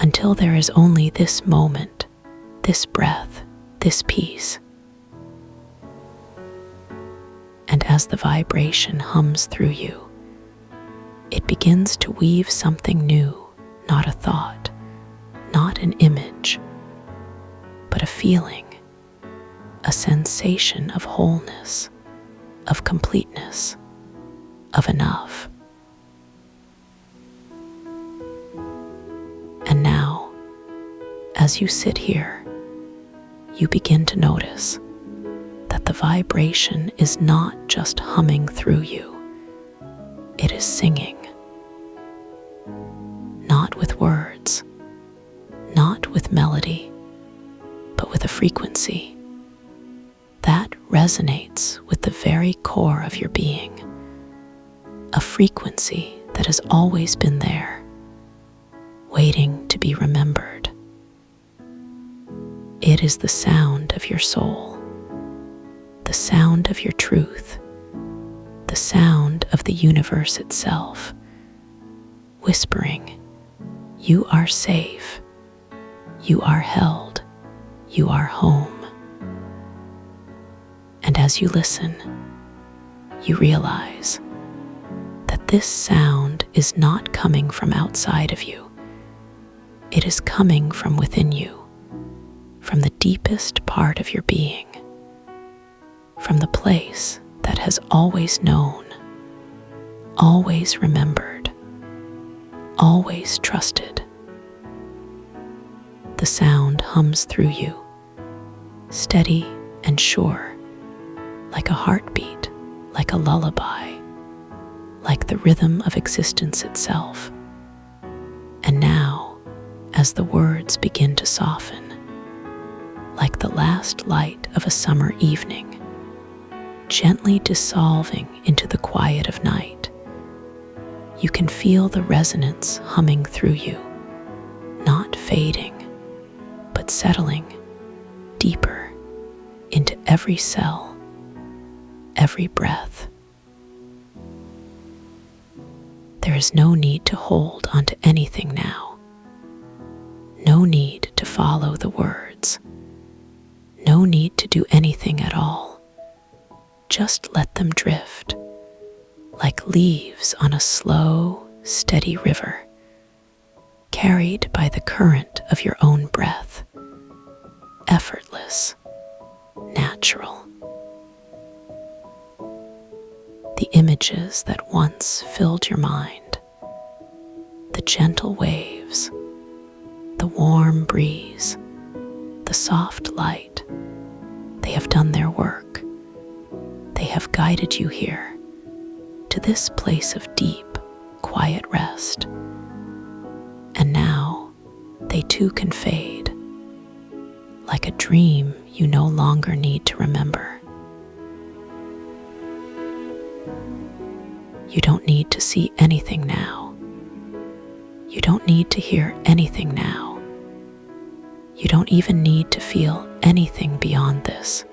until there is only this moment, this breath, this peace. And as the vibration hums through you, it begins to weave something new, not a thought, not an image, but a feeling, a sensation of wholeness, of completeness, of enough. And now, as you sit here, you begin to notice that the vibration is not just humming through you, it is singing. Not with words, not with melody, but with a frequency that resonates with the very core of your being, a frequency that has always been there, waiting to be remembered. It is the sound of your soul, the sound of your truth, the sound of the universe itself, whispering, "You are safe, you are held, you are home." And as you listen, you realize that this sound is not coming from outside of you. It is coming from within you, from the deepest part of your being, from the place that has always known, always remembered, always trusted. The sound hums through you, steady and sure, like a heartbeat, like a lullaby, like the rhythm of existence itself. And now, as the words begin to soften, like the last light of a summer evening, gently dissolving into the quiet of night, you can feel the resonance humming through you, not fading, but settling deeper into every cell, every breath. There is no need to hold onto anything now, no need to follow the words, no need to do anything at all. Just let them drift, like leaves on a slow, steady river, carried by the current of your own breath, effortless, natural. The images that once filled your mind, the gentle waves, the warm breeze, the soft light, they have done their work. They have guided you here to this place of deep, quiet rest. And now they too can fade, like a dream you no longer need to remember. You don't need to see anything now. You don't need to hear anything now. You don't even need to feel anything beyond this.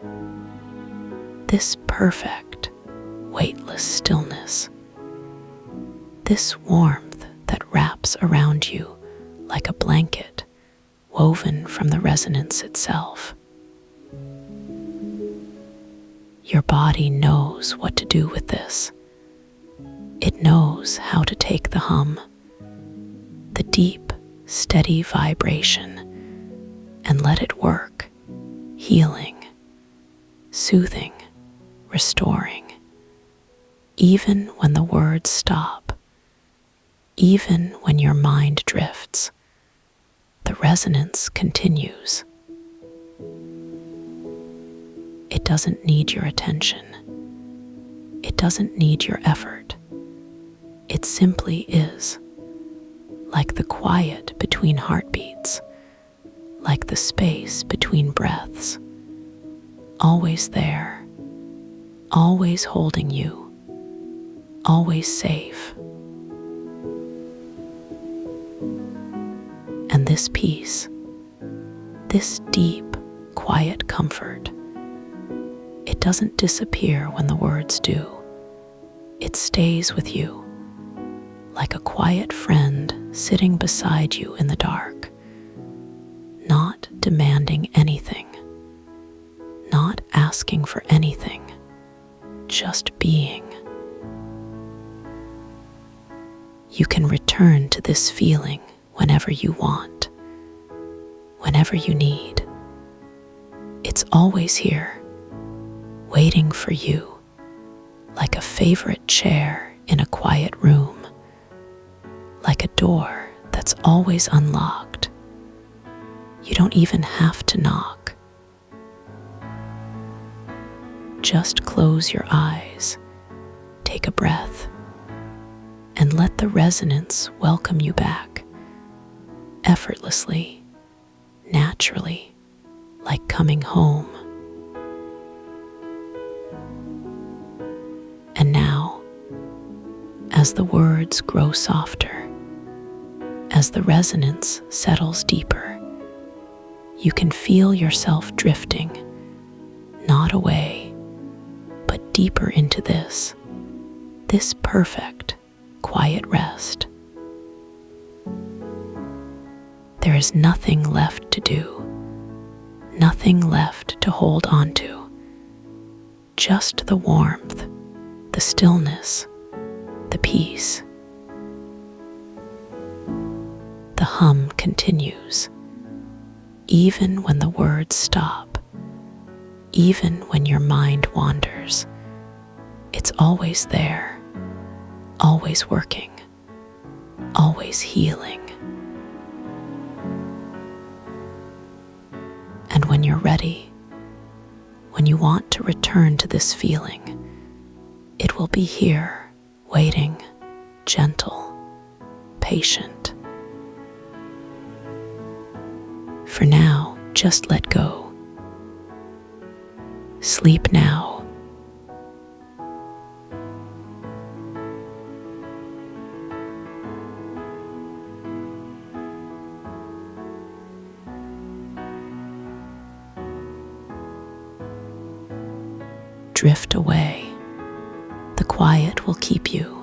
This perfect, weightless stillness. This warmth that wraps around you like a blanket woven from the resonance itself. Your body knows what to do with this. It knows how to take the hum, the deep, steady vibration, and let it work, healing, soothing, restoring, Even when the words stop, even when your mind drifts, the resonance continues. It doesn't need your attention. It doesn't need your effort. It simply is, like the quiet between heartbeats, like the space between breaths, always there, always holding you, always safe. And this peace, this deep, quiet comfort, it doesn't disappear when the words do. It stays with you, like a quiet friend sitting beside you in the dark, not demanding anything, not asking for anything, just being. You can return to this feeling whenever you want, whenever you need. It's always here, waiting for you, like a favorite chair in a quiet room, like a door that's always unlocked. You don't even have to knock. Just close your eyes, take a breath, and let the resonance welcome you back, effortlessly, naturally, like coming home. And now, as the words grow softer, as the resonance settles deeper, you can feel yourself drifting, not away, but deeper into this perfect, quiet rest. There is nothing left to do, nothing left to hold on to, just the warmth, the stillness, the peace. The hum continues, even when the words stop, even when your mind wanders. It's always there, always working, always healing. And when you're ready, when you want to return to this feeling, it will be here, waiting, gentle, patient. For now, just let go. Sleep now. Drift away. The quiet will keep you.